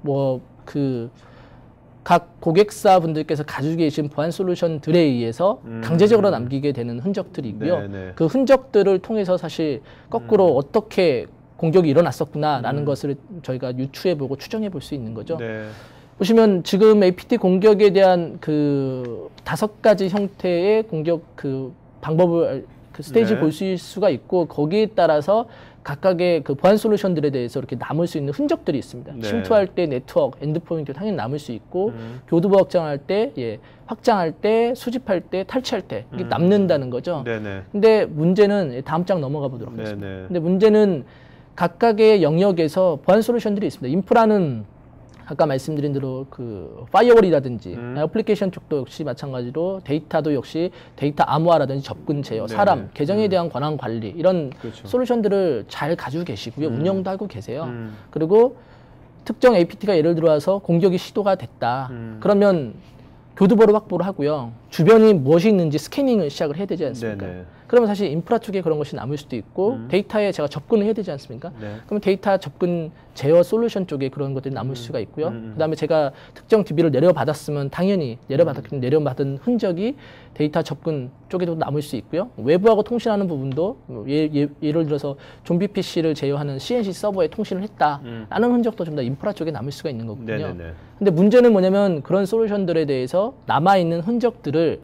각 고객사 분들께서 가지고 계신 보안 솔루션들에 의해서 강제적으로 남기게 되는 흔적들이고요. 네, 네. 그 흔적들을 통해서 사실 거꾸로 어떻게 공격이 일어났었구나라는 것을 저희가 유추해보고 추정해볼 수 있는 거죠. 네. 보시면 지금 APT 공격에 대한 그 5가지 형태의 공격 그 방법을 그 스테이지 네. 볼 수가 있고 거기에 따라서 각각의 그 보안 솔루션들에 대해서 이렇게 남을 수 있는 흔적들이 있습니다. 네. 침투할 때 네트워크, 엔드포인트 당연히 남을 수 있고 교두보 확장할 때, 확장할 때, 수집할 때, 탈취할 때 이게 남는다는 거죠. 네네. 근데 문제는 다음 장 넘어가 보도록 하겠습니다. 네네. 근데 문제는 각각의 영역에서 보안 솔루션들이 있습니다. 인프라는 아까 말씀드린 대로 그 파이어월이라든지 애플리케이션 쪽도 역시 마찬가지로 데이터도 역시 데이터 암호화라든지 접근 제어, 네네. 사람, 계정에 대한 권한 관리 이런 그렇죠. 솔루션들을 잘 가지고 계시고요. 운영도 하고 계세요. 그리고 특정 APT가 예를 들어서 공격이 시도가 됐다. 그러면 교두보를 확보를 하고요. 주변이 무엇이 있는지 스캐닝을 시작을 해야 되지 않습니까? 네네. 그러면 사실 인프라 쪽에 그런 것이 남을 수도 있고 데이터에 제가 접근을 해야 되지 않습니까? 네. 그러면 데이터 접근 제어 솔루션 쪽에 그런 것들이 남을 수가 있고요. 그다음에 제가 특정 DB를 내려받았으면 당연히 내려받은 흔적이 데이터 접근 쪽에도 남을 수 있고요. 외부하고 통신하는 부분도 예를 들어서 좀비 PC를 제어하는 CNC 서버에 통신을 했다라는 흔적도 좀 더 인프라 쪽에 남을 수가 있는 거거든요. 네네네. 근데 문제는 뭐냐면 그런 솔루션들에 대해서 남아있는 흔적들을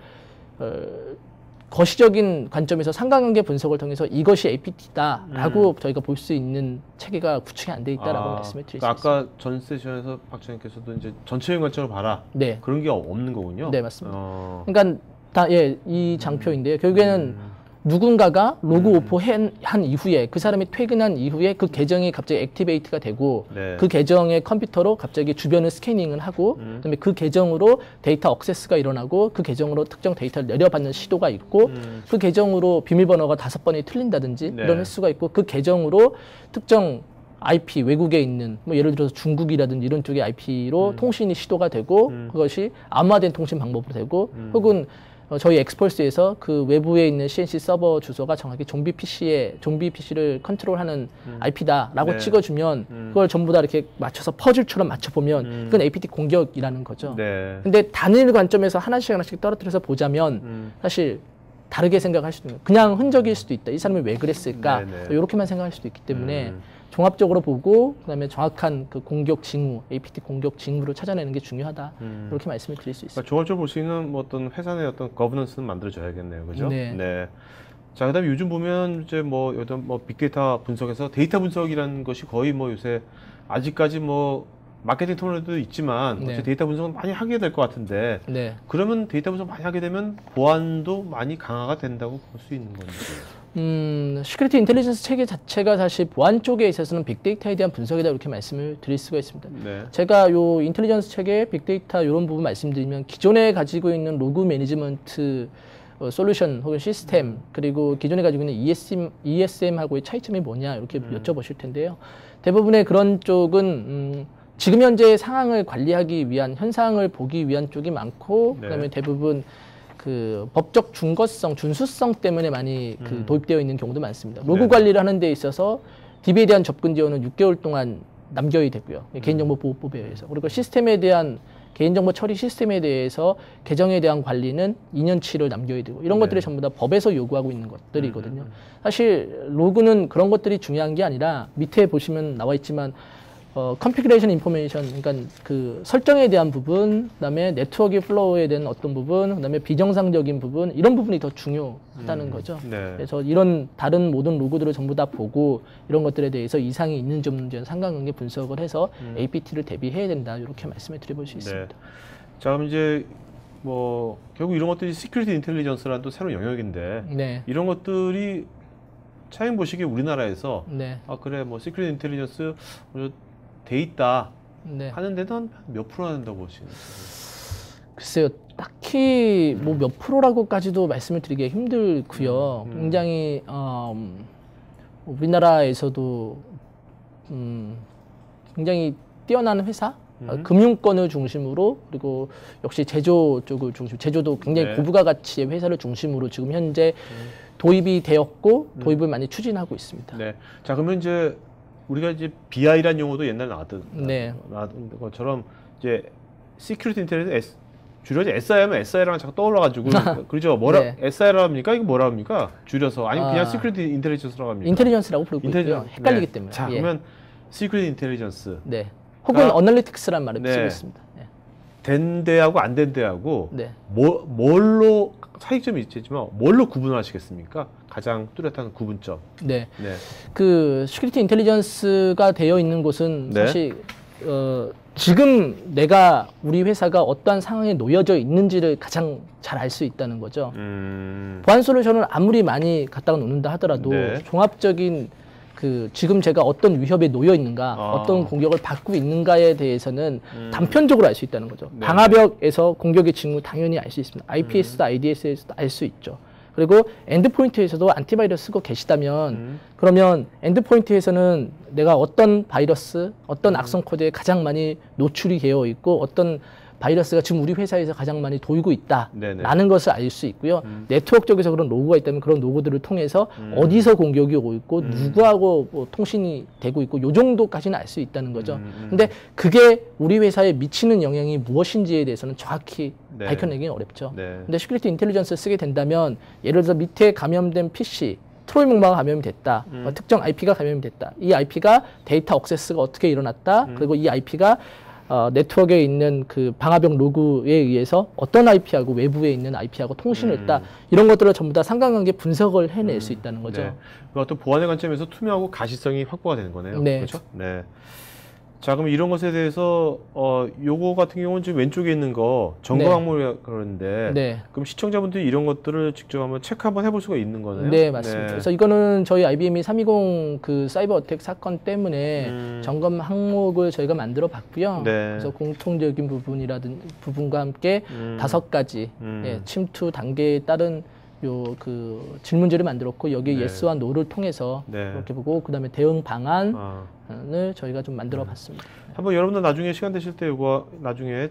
거시적인 관점에서 상관관계 분석을 통해서 이것이 APT다라고 저희가 볼 수 있는 체계가 구축이 안 돼 있다라고 말씀을 드릴 수 그러니까 있습니다. 아까 전 세션에서 박정희께서도 이제 전체적인 관점을 봐라. 네, 그런 게 없는 거군요. 네 맞습니다. 그러니까 이 장표인데요. 결국에는 누군가가 로그 오프 한 이후에 그 사람이 퇴근한 이후에 그 계정이 갑자기 액티베이트가 되고 네. 그 계정의 컴퓨터로 갑자기 주변을 스캐닝을 하고 그다음에 그 계정으로 데이터 억세스가 일어나고 그 계정으로 특정 데이터를 내려받는 시도가 있고 그 계정으로 비밀번호가 5번이 틀린다든지 네. 이런 횟수가 있고 그 계정으로 특정 IP 외국에 있는 뭐 예를 들어서 중국이라든지 이런 쪽의 IP로 통신이 시도가 되고 그것이 암호화된 통신 방법으로 되고 혹은 저희 엑스펄스에서 그 외부에 있는 CNC 서버 주소가 정확히 좀비 PC를 컨트롤하는 IP다라고 네. 찍어주면 그걸 전부 다 이렇게 맞춰서 퍼즐처럼 맞춰보면 그건 APT 공격이라는 거죠. 네. 근데 단일 관점에서 하나씩 떨어뜨려서 보자면 사실 다르게 생각할 수도 있는 그냥 흔적일 수도 있다. 이 사람이 왜 그랬을까? 네네. 이렇게만 생각할 수도 있기 때문에 종합적으로 보고 그다음에 정확한 그 공격 징후, APT 공격 징후를 찾아내는 게 중요하다. 이렇게 말씀을 드릴 수 있습니다. 그러니까 종합적으로 볼 수 있는 뭐 어떤 회사 내 어떤 거버넌스는 만들어져야겠네요, 그죠? 네. 자, 그다음에 요즘 보면 이제 뭐 어떤 뭐 빅데이터 분석에서 데이터 분석이라는 것이 거의 뭐 요새 아직까지 뭐 마케팅 통로도 있지만 네. 어째 데이터 분석은 많이 하게 될 것 같은데 네. 그러면 데이터 분석 많이 하게 되면 보안도 많이 강화가 된다고 볼 수 있는 건지. 시큐리티 인텔리전스 체계 자체가 사실 보안 쪽에 있어서는 빅데이터에 대한 분석이다 이렇게 말씀을 드릴 수가 있습니다. 네. 제가 요 인텔리전스 체계, 빅데이터 이런 부분 말씀드리면 기존에 가지고 있는 로그 매니지먼트 솔루션 혹은 시스템 그리고 기존에 가지고 있는 ESM하고의 차이점이 뭐냐 이렇게 여쭤보실 텐데요. 대부분의 그런 쪽은 지금 현재 상황을 관리하기 위한 현상을 보기 위한 쪽이 많고 네. 그다음에 대부분 그 법적 준거성, 준수성 때문에 많이 그 도입되어 있는 경우도 많습니다. 로그 네네. 관리를 하는 데 있어서 DB에 대한 접근 지원은 6개월 동안 남겨야 되고요. 개인정보보호법에 의해서. 그리고 시스템에 대한 개인정보 처리 시스템에 대해서 계정에 대한 관리는 2년치를 남겨야 되고 이런 네. 것들이 전부 다 법에서 요구하고 있는 것들이거든요. 사실 로그는 그런 것들이 중요한 게 아니라 밑에 보시면 나와 있지만 configuration information, 그러니까 그 설정에 대한 부분, 그다음에 네트워크 플로우에 대한 어떤 부분, 그다음에 비정상적인 부분, 이런 부분이 더 중요하다는 거죠. 네. 그래서 이런 다른 모든 로고들을 전부 다 보고 이런 것들에 대해서 이상이 있는지 없는지 상관관계 분석을 해서 APT를 대비해야 된다, 이렇게 말씀을 드려볼 수 있습니다. 네. 자, 그럼 이제 뭐 결국 이런 것들이 시큐리티 인텔리전스라는 또 새로운 영역인데 네. 이런 것들이 차장님 보시기에 우리나라에서 네. 아 그래 뭐 시큐리티 인텔리전스 돼 있다 네. 하는 데는 한 몇 프로나 된다고 보시는 거예요? 글쎄요, 딱히 뭐 몇 프로라고까지도 말씀을 드리기 힘들고요. 굉장히 우리나라에서도 굉장히 뛰어난 회사, 금융권을 중심으로, 그리고 역시 제조 쪽을 중심, 제조도 굉장히 네. 고부가 가치의 회사를 중심으로 지금 현재 도입이 되었고 도입을 많이 추진하고 있습니다. 네. 자, 그러면 이제 우리가 이제 BI라는 용어도 옛날에 나왔던 것처럼 이제 시큐리티 인텔리전스 줄여서 SI 하면 SI랑 자꾸 떠올라가지고 그러죠. 뭐라 네. SI라 합니까? 이거 뭐라 합니까? 줄여서 아니면 그냥 시큐리티 인텔리전스라고 합니까? 인텔리전스라고 부르고 있고요. 헷갈리기 네. 때문에. 자, 예. 그러면 시큐리티 인텔리전스 네. 혹은 어널리틱스란 말을 네. 쓰고 있습니다. 네. 된 데하고 안 된 데하고 네. 뭘로 차이점이 있겠지만 뭘로 구분하시겠습니까? 가장 뚜렷한 구분점. 네. 네. 그 시큐리티 인텔리전스가 되어 있는 곳은 네. 사실 지금 내가 우리 회사가 어떠한 상황에 놓여져 있는지를 가장 잘 알 수 있다는 거죠. 보안 솔루션을 아무리 많이 갖다가 놓는다 하더라도 네. 종합적인 그 지금 제가 어떤 위협에 놓여 있는가, 어떤 공격을 받고 있는가에 대해서는 단편적으로 알 수 있다는 거죠. 네. 방화벽에서 공격의 징후 당연히 알 수 있습니다. IPS도 IDS에서도 알 수 있죠. 그리고 엔드포인트에서도 안티바이러스 쓰고 계시다면 그러면 엔드포인트에서는 내가 어떤 바이러스, 어떤 악성 코드에 가장 많이 노출이 되어 있고 어떤 바이러스가 지금 우리 회사에서 가장 많이 돌고 있다라는 것을 알 수 있고요. 네트워크 쪽에서 그런 로고가 있다면 그런 로고들을 통해서 어디서 공격이 오고 있고 누구하고 뭐 통신이 되고 있고 요 정도까지는 알 수 있다는 거죠. 근데 그게 우리 회사에 미치는 영향이 무엇인지에 대해서는 정확히 네. 밝혀내기 어렵죠. 네. 근데 시큐리티 인텔리전스를 쓰게 된다면 예를 들어 밑에 감염된 PC 트로이 목마가 감염이 됐다. 특정 IP가 감염이 됐다. 이 IP가 데이터 억세스가 어떻게 일어났다. 그리고 이 IP가 네트워크에 있는 그 방화벽 로그에 의해서 어떤 IP하고 외부에 있는 IP하고 통신을 했다. 이런 것들을 전부 다 상관관계 분석을 해낼 수 있다는 거죠. 네. 그 어떤 보안의 관점에서 투명하고 가시성이 확보가 되는 거네요. 네. 그렇죠? 네. 자, 그럼 이런 것에 대해서 요거 같은 경우는 지금 왼쪽에 있는 거 점검 네. 항목이라 그러는데 네. 그럼 시청자분들이 이런 것들을 직접 한번 체크 한번 해볼 수가 있는 거네요. 네, 맞습니다. 그래서 이거는 저희 IBM이 320 그 사이버 어택 사건 때문에 점검 항목을 저희가 만들어 봤고요. 네. 그래서 공통적인 부분과 함께 5가지 예, 침투 단계에 따른 요 그 질문지를 만들었고 여기에 네. yes와 no를 통해서 네. 그렇게 보고 그다음에 대응 방안을 아. 저희가 좀 만들어 봤습니다. 한번 여러분들 나중에 시간 되실 때 이거 나중에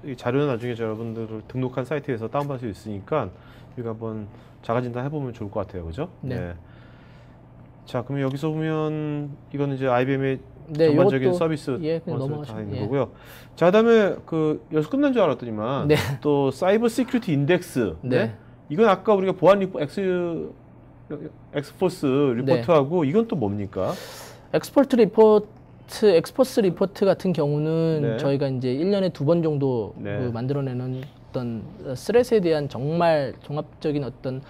이 자료는 나중에 여러분들 등록한 사이트에서 다운받을 수 있으니까 이거 한번 자가진단 해보면 좋을 것 같아요, 그죠? 네. 자, 그럼 여기서 보면 이거는 이제 IBM의 네, 전반적인 요것도, 서비스 예, 그냥 다 넘어가시면, 있는 예. 거고요. 자, 그다음에 그 여기서 끝난 줄 알았더니만 네. 또 사이버 시큐리티 인덱스. 네. 이건 아까 우리가 보안 엑스포스 리포트하고 이건 또 뭡니까? 엑스포스 리포트 같은 경우는 네. 저희가 이제 1년에 2번 정도 네. 그 만들어내는 어떤 스렛에 대한 정말 종합적인 어떤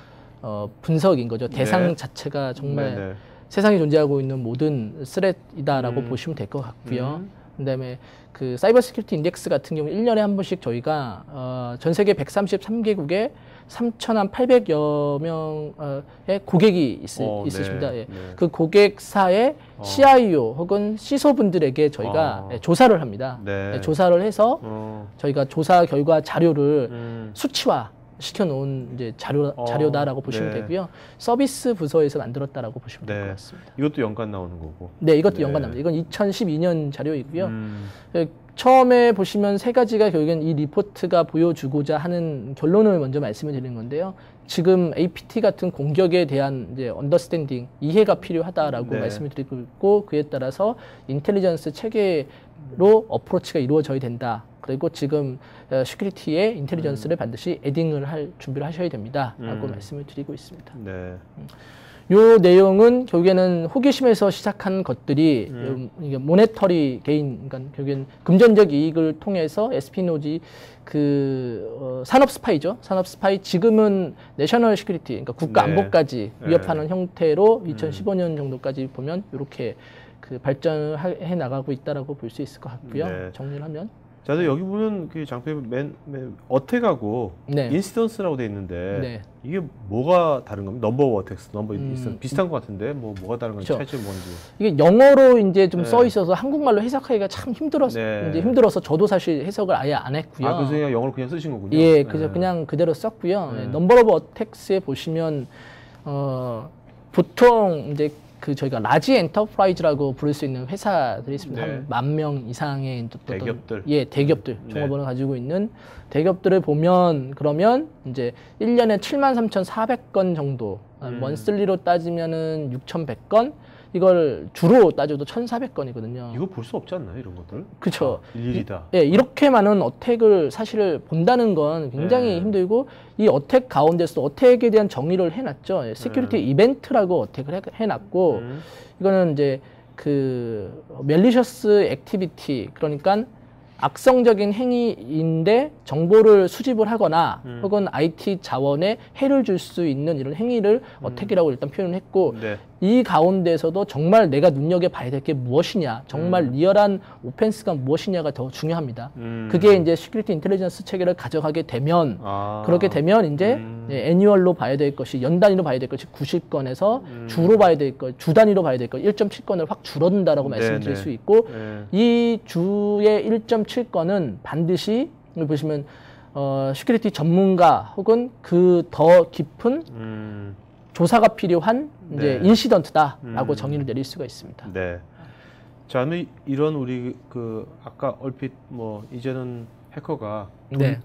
분석인 거죠. 대상 네. 자체가 정말 네, 네. 세상에 존재하고 있는 모든 스렛이다라고 보시면 될 것 같고요. 그다음에 그 사이버 시큐리티 인덱스 같은 경우 1년에 한 번씩 저희가 전 세계 133개국에 3,800여 명의 고객이 있으십니다. 네, 예. 네. 그 고객사의 CIO 혹은 CISO 분들에게 저희가 조사를 합니다. 네. 예, 조사를 해서 저희가 조사 결과 자료를 수치화 시켜놓은 이제 자료다라고 보시면 네. 되고요. 서비스 부서에서 만들었다라고 보시면 될 것 네. 같습니다. 이것도 연간 나오는 거고. 네, 이것도 네. 연관 납니다. 이건 2012년 자료이고요. 처음에 보시면 세 가지가 결국엔 이 리포트가 보여주고자 하는 결론을 먼저 말씀을 드리는 건데요. 지금 APT 같은 공격에 대한 이제 언더스탠딩, 이해가 필요하다라고 네. 말씀을 드리고 있고 그에 따라서 인텔리전스 체계로 어프로치가 이루어져야 된다. 그리고 지금 시큐리티에 인텔리전스를 반드시 에딩을 할 준비를 하셔야 됩니다. 라고 말씀을 드리고 있습니다. 네. 요 내용은 결국에는 호기심에서 시작한 것들이 이게 모네터리 게인, 그러니까 결국엔 금전적 이익을 통해서 에스피노지 산업 스파이죠. 산업 스파이 지금은 내셔널 시큐리티, 그러니까 국가 네. 안보까지 위협하는 네. 형태로 2015년 정도까지 보면 이렇게 발전을 해 나가고 있다라고 볼 수 있을 것 같고요. 네. 정리를 하면. 자, 여기 보면 그 장표에 맨 어택하고 네. 인시던스라고 돼 있는데 네. 이게 뭐가 다른 겁니까? 넘버 어택스, 넘버 인시던스 비슷한 것 같은데 뭐가 다른 건지 그쵸. 차이점이 뭔지. 이게 영어로 이제 좀 네. 써 있어서 한국말로 해석하기가 참 네. 이제 힘들어서 저도 사실 해석을 아예 안 했고요. 아, 그래서 그냥 영어로 그냥 쓰신 거군요. 예, 그래서 그냥 그대로 썼고요. 네. 넘버 오브 어택스에 보시면 보통 이제 저희가 라지 엔터프라이즈라고 부를 수 있는 회사들이 있습니다. 네. 한 10,000명 이상의 어떤 대기업들. 예, 대기업들 네. 종업원을 가지고 있는 대기업들을 보면 그러면 이제 1년에 73,400건 정도 먼슬리로 따지면은 6,100건 이걸 주로 따져도 1,400건이거든요. 이거 볼 수 없지 않나요, 이런 것들? 그렇죠. 일일이다. 예, 이렇게 많은 어택을 사실 본다는 건 굉장히 네. 힘들고 이 어택 가운데서도 어택에 대한 정의를 해놨죠. 예, 시큐리티 이벤트라고 어택을 해놨고 이거는 이제 멜리셔스 액티비티 그러니까 악성적인 행위인데 정보를 수집을 하거나 혹은 IT 자원에 해를 줄 수 있는 이런 행위를 어택이라고 일단 표현을 했고 네. 이 가운데서도 정말 내가 눈여겨봐야 될 게 무엇이냐 정말 리얼한 오펜스가 무엇이냐가 더 중요합니다. 그게 이제 시큐리티 인텔리전스 체계를 가져가게 되면 그렇게 되면 이제 애니얼로 봐야 될 것이 연 단위로 봐야 될 것이 90건에서 주로 봐야 될 것, 주 단위로 봐야 될 것 1.7건을 확 줄어든다라고 말씀드릴 수 있고 이 주의 1.7건은 반드시 여기 보시면 시큐리티 전문가 혹은 그 더 깊은 조사가 필요한 이제 인시던트다라고 정의를 내릴 수가 있습니다. 네. 자, 이런 우리 아까 얼핏 이제는 해커가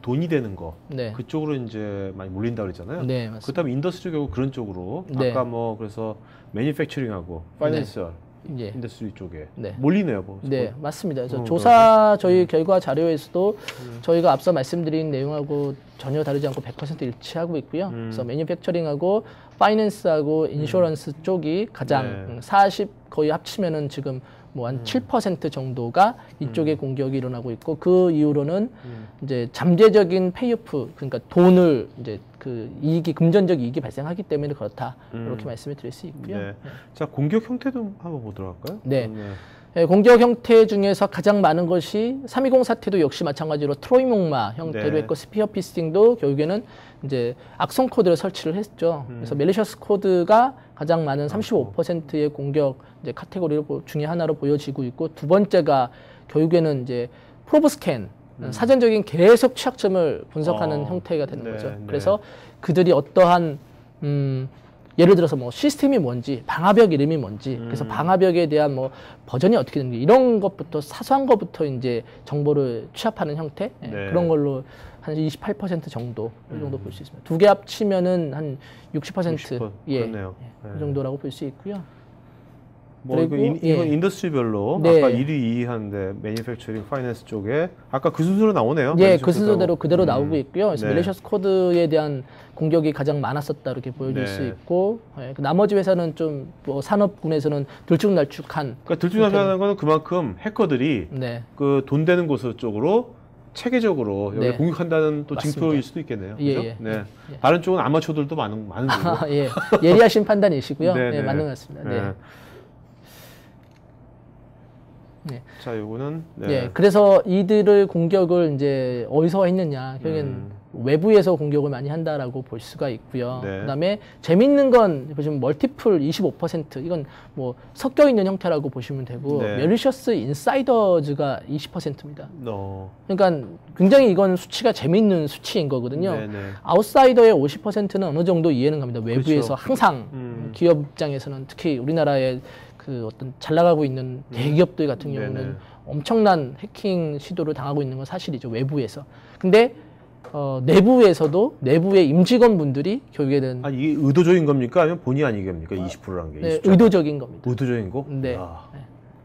돈이 되는 거 네. 그쪽으로 이제 많이 몰린다 그랬잖아요. 네, 맞습니다. 그렇다면 인더스트리 결국 그런 쪽으로 네. 아까 그래서 매니팩처링하고 파이낸셜 예. 인더스트리 쪽에 네. 몰리네요. 네, 맞습니다. 그래서 조사 저희 결과 자료에서도 저희가 앞서 말씀드린 내용하고 전혀 다르지 않고 100% 일치하고 있고요. 그래서 매니팩처링하고 파이낸스하고 인슈런스 쪽이 가장 40 거의 합치면은 지금 한 7% 정도가 이쪽에 공격이 일어나고 있고 그 이후로는 이제 잠재적인 페이오프 그러니까 돈을 이제 이익이 금전적 이익이 발생하기 때문에 그렇다 이렇게 말씀을 드릴 수 있고요. 네. 자, 공격 형태도 한번 보도록 할까요? 네. 네, 공격 형태 중에서 가장 많은 것이 320 사태도 역시 마찬가지로 트로이 목마 형태로 네. 했고 스피어 피스팅도 결국에는 이제 악성 코드를 설치를 했죠. 그래서 멜리셔스 코드가 가장 많은 35%의 공격 이제 카테고리 중에 하나로 보여지고 있고 두 번째가 결국에는 이제 프로브 스캔 사전적인 계속 취약점을 분석하는 형태가 되는 거죠. 네. 그래서 그들이 어떠한 예를 들어서 시스템이 뭔지, 방화벽 이름이 뭔지, 그래서 방화벽에 대한 버전이 어떻게 되는지 이런 것부터 사소한 것부터 이제 정보를 취합하는 형태 네. 그런 걸로 한 28% 정도 이 정도 볼 수 있습니다. 두 개 합치면은 한 60%, 예, 그렇네요. 그 정도라고 볼 수 있고요. 그리고 이건 인더스트리별로 네. 아까 1위 2위하는데 매니팩처링, 파이낸스 쪽에 아까 그 순서로 나오네요. 예, 그 순서대로 그대로 나오고 있고요. 그래서 네. 멜리셔스 코드에 대한 공격이 가장 많았었다 이렇게 보여질 네. 수 있고 나머지 회사는 좀 산업군에서는 들쭉날쭉한 그러니까 들쭉날쭉하는 거는 그만큼 해커들이 네. 돈 되는 곳 쪽으로 체계적으로 여기 네. 공격한다는 또 맞습니다. 징표일 수도 있겠네요. 예, 그죠? 예. 네. 예. 다른 쪽은 아마추어들도 많은 거고. 예, 예리하신 판단이시고요. 네, 네, 네. 맞는 것 같습니다. 네. 네. 자, 요거는 네. 그래서 이들을 공격을 이제 어디서 했느냐? 결국엔 외부에서 공격을 많이 한다라고 볼 수가 있고요. 네. 그다음에 재밌는 건 보시면 멀티플 25% 이건 섞여 있는 형태라고 보시면 되고 네. 멜리셔스 인사이더즈가 20%입니다. 그러니까 굉장히 이건 수치가 재밌는 수치인 거거든요. 네, 네. 아웃사이더의 50%는 어느 정도 이해는 갑니다. 외부에서 그렇죠. 항상 기업 입장에서는 특히 우리나라의 어떤 잘 나가고 있는 대기업들 같은 경우는 네네. 엄청난 해킹 시도를 당하고 있는 건 사실이죠. 외부에서. 근데 내부에서도 내부의 임직원분들이 결국에는 이게 의도적인 겁니까? 아니면 본의 아니게 겁니까? 20%라는 게. 네, 20%. 의도적인 겁니다. 의도적인 거? 네. 야,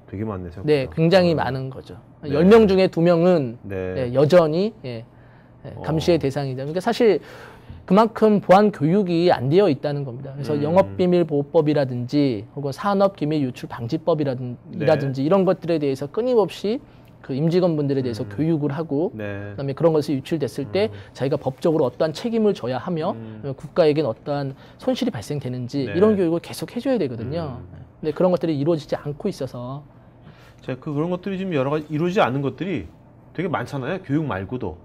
되게 많네 생각보다. 네, 굉장히 많은 거죠. 네. 10명 중에 2명은 네. 여전히 감시의 대상이다. 그러니까 사실 그만큼 보안 교육이 안 되어 있다는 겁니다. 그래서 영업비밀보호법이라든지 혹은 산업기밀유출방지법이라든지 이런 것들에 대해서 끊임없이 그 임직원분들에 대해서 교육을 하고 그다음에 그런 것이 유출됐을 때 자기가 법적으로 어떠한 책임을 져야 하며 국가에겐 어떠한 손실이 발생되는지 이런 교육을 계속 해줘야 되거든요. 근데 그런 것들이 이루어지지 않고 있어서 자, 그런 것들이 지금 여러 가지 이루어지지 않은 것들이 되게 많잖아요. 교육 말고도.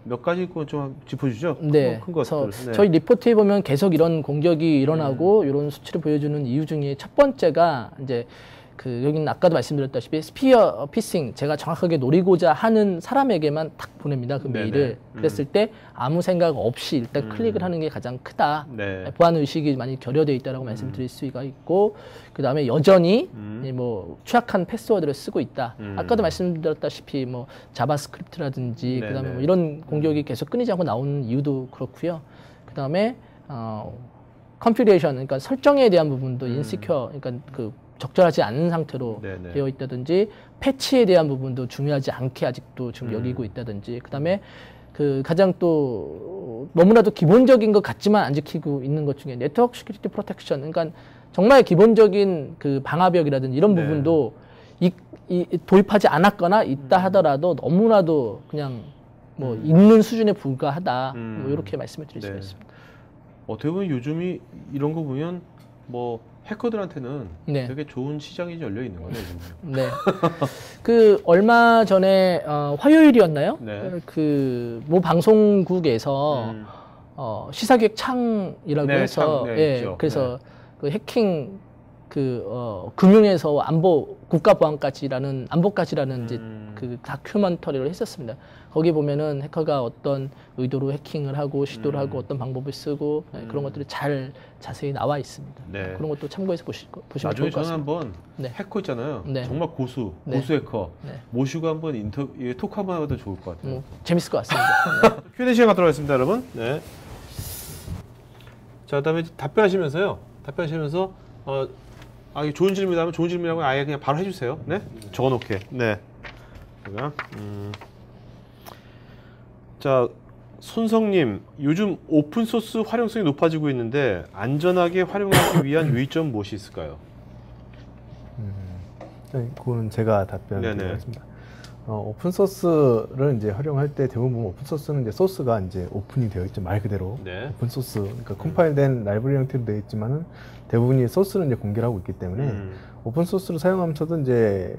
몇 가지 좀 짚어주죠. 큰 그래서 것들. 저희 리포트에 보면 계속 이런 공격이 일어나고 이런 수치를 보여주는 이유 중에 첫 번째가 이제 여기는 아까도 말씀드렸다시피 스피어 피싱, 제가 정확하게 노리고자 하는 사람에게만 딱 보냅니다. 그 메일을. 그랬을 때 아무 생각 없이 일단 클릭을 하는 게 가장 크다. 보안 의식이 많이 결여되어 있다라고 말씀드릴 수가 있고, 그 다음에 여전히 뭐 취약한 패스워드를 쓰고 있다. 아까도 말씀드렸다시피 뭐 자바스크립트라든지 그 다음에 뭐 이런 공격이 계속 끊이지 않고 나오는 이유도 그렇고요. 그 다음에 컨피그레이션, 그러니까 설정에 대한 부분도 인시큐어, 그러니까 적절하지 않은 상태로 되어 있다든지, 패치에 대한 부분도 중요하지 않게 아직도 지금 여기고 있다든지, 그다음에 가장 또 너무나도 기본적인 것 같지만 안 지키고 있는 것 중에 네트워크 시큐리티 프로텍션, 그러니까 정말 기본적인 방화벽이라든지 이런 부분도 도입하지 않았거나 있다 하더라도 너무나도 그냥 뭐 있는 수준에 불과하다. 뭐 이렇게 말씀을 드릴 수가 있습니다. 어떻게 보면 요즘이 이런 거 보면 뭐 해커들한테는 되게 좋은 시장이 열려 있는 거네요, 지금. 얼마 전에 화요일이었나요? 모 방송국에서 시사기획 창이라고 해서 그래서 해킹 금융에서 국가보안까지라는 이제 다큐멘터리를 했었습니다. 거기 보면은 해커가 어떤 의도로 해킹을 하고 시도를 하고 어떤 방법을 쓰고 그런 것들이 잘 자세히 나와 있습니다. 그런 것도 참고해서 보시면 좋을 나중에 것 저는 같습니다. 한번 해커 있잖아요. 정말 고수 해커 모시고 한번 토크 한번 해도 좋을 것 같아요. 재밌을 것 같습니다. Q&A 시간 갖도록 하겠습니다, 여러분. 자, 그다음에 답변하시면서 이게 좋은 질문이라면 좋은 질문이라고 아예 그냥 바로 해주세요. 적어놓게. 자, 손성님, 요즘 오픈 소스 활용성이 높아지고 있는데 안전하게 활용하기 위한 유의점 무엇이 있을까요? 그거는 제가 답변드리겠습니다. 오픈 소스를 이제 활용할 때 대부분 오픈 소스는 이제 소스가 이제 오픈이 되어 있죠, 말 그대로. 오픈 소스, 그러니까 컴파일된 라이브러리 형태로 되어 있지만은 대부분이 소스를 이제 공개를 하고 있기 때문에 오픈 소스를 사용하면서도 이제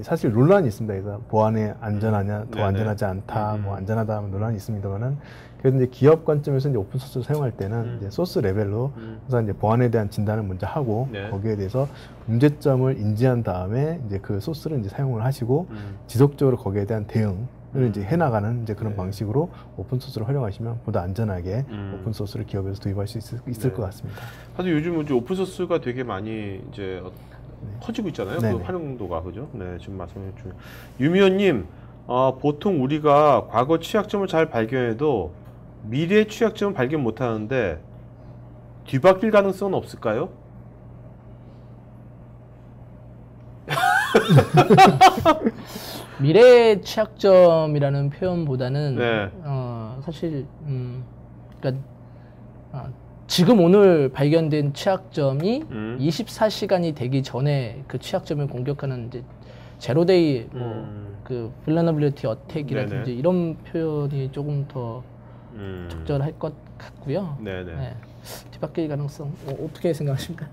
사실 논란이 있습니다. 그래서 보안에 안전하냐, 더 안전하지 않다, 뭐 안전하다 논란이 있습니다만은, 그래서 이제 기업 관점에서 이제 오픈 소스를 사용할 때는 이제 소스 레벨로 우선 이제 보안에 대한 진단을 먼저 하고 거기에 대해서 문제점을 인지한 다음에 이제 그 소스를 이제 사용을 하시고 지속적으로 거기에 대한 대응을 이제 해나가는 이제 그런 방식으로 오픈 소스를 활용하시면 보다 안전하게 오픈 소스를 기업에서 도입할 수 있을 것 같습니다. 사실 요즘 이제 오픈 소스가 되게 많이 이제 커지고 있잖아요. 그 활용도가, 그죠? 지금 말씀해 주신 유미연님, 보통 우리가 과거 취약점을 잘 발견해도 미래 취약점을 발견 못하는데 뒤바뀔 가능성은 없을까요? 미래 취약점이라는 표현보다는 사실 그러니까 지금 오늘 발견된 취약점이 24시간이 되기 전에 그 취약점을 공격하는 이제 제로데이 vulnerability attack이라든지 이런 표현이 조금 더 적절할 것 같고요. 뒤바뀔 가능성 어떻게 생각하십니까?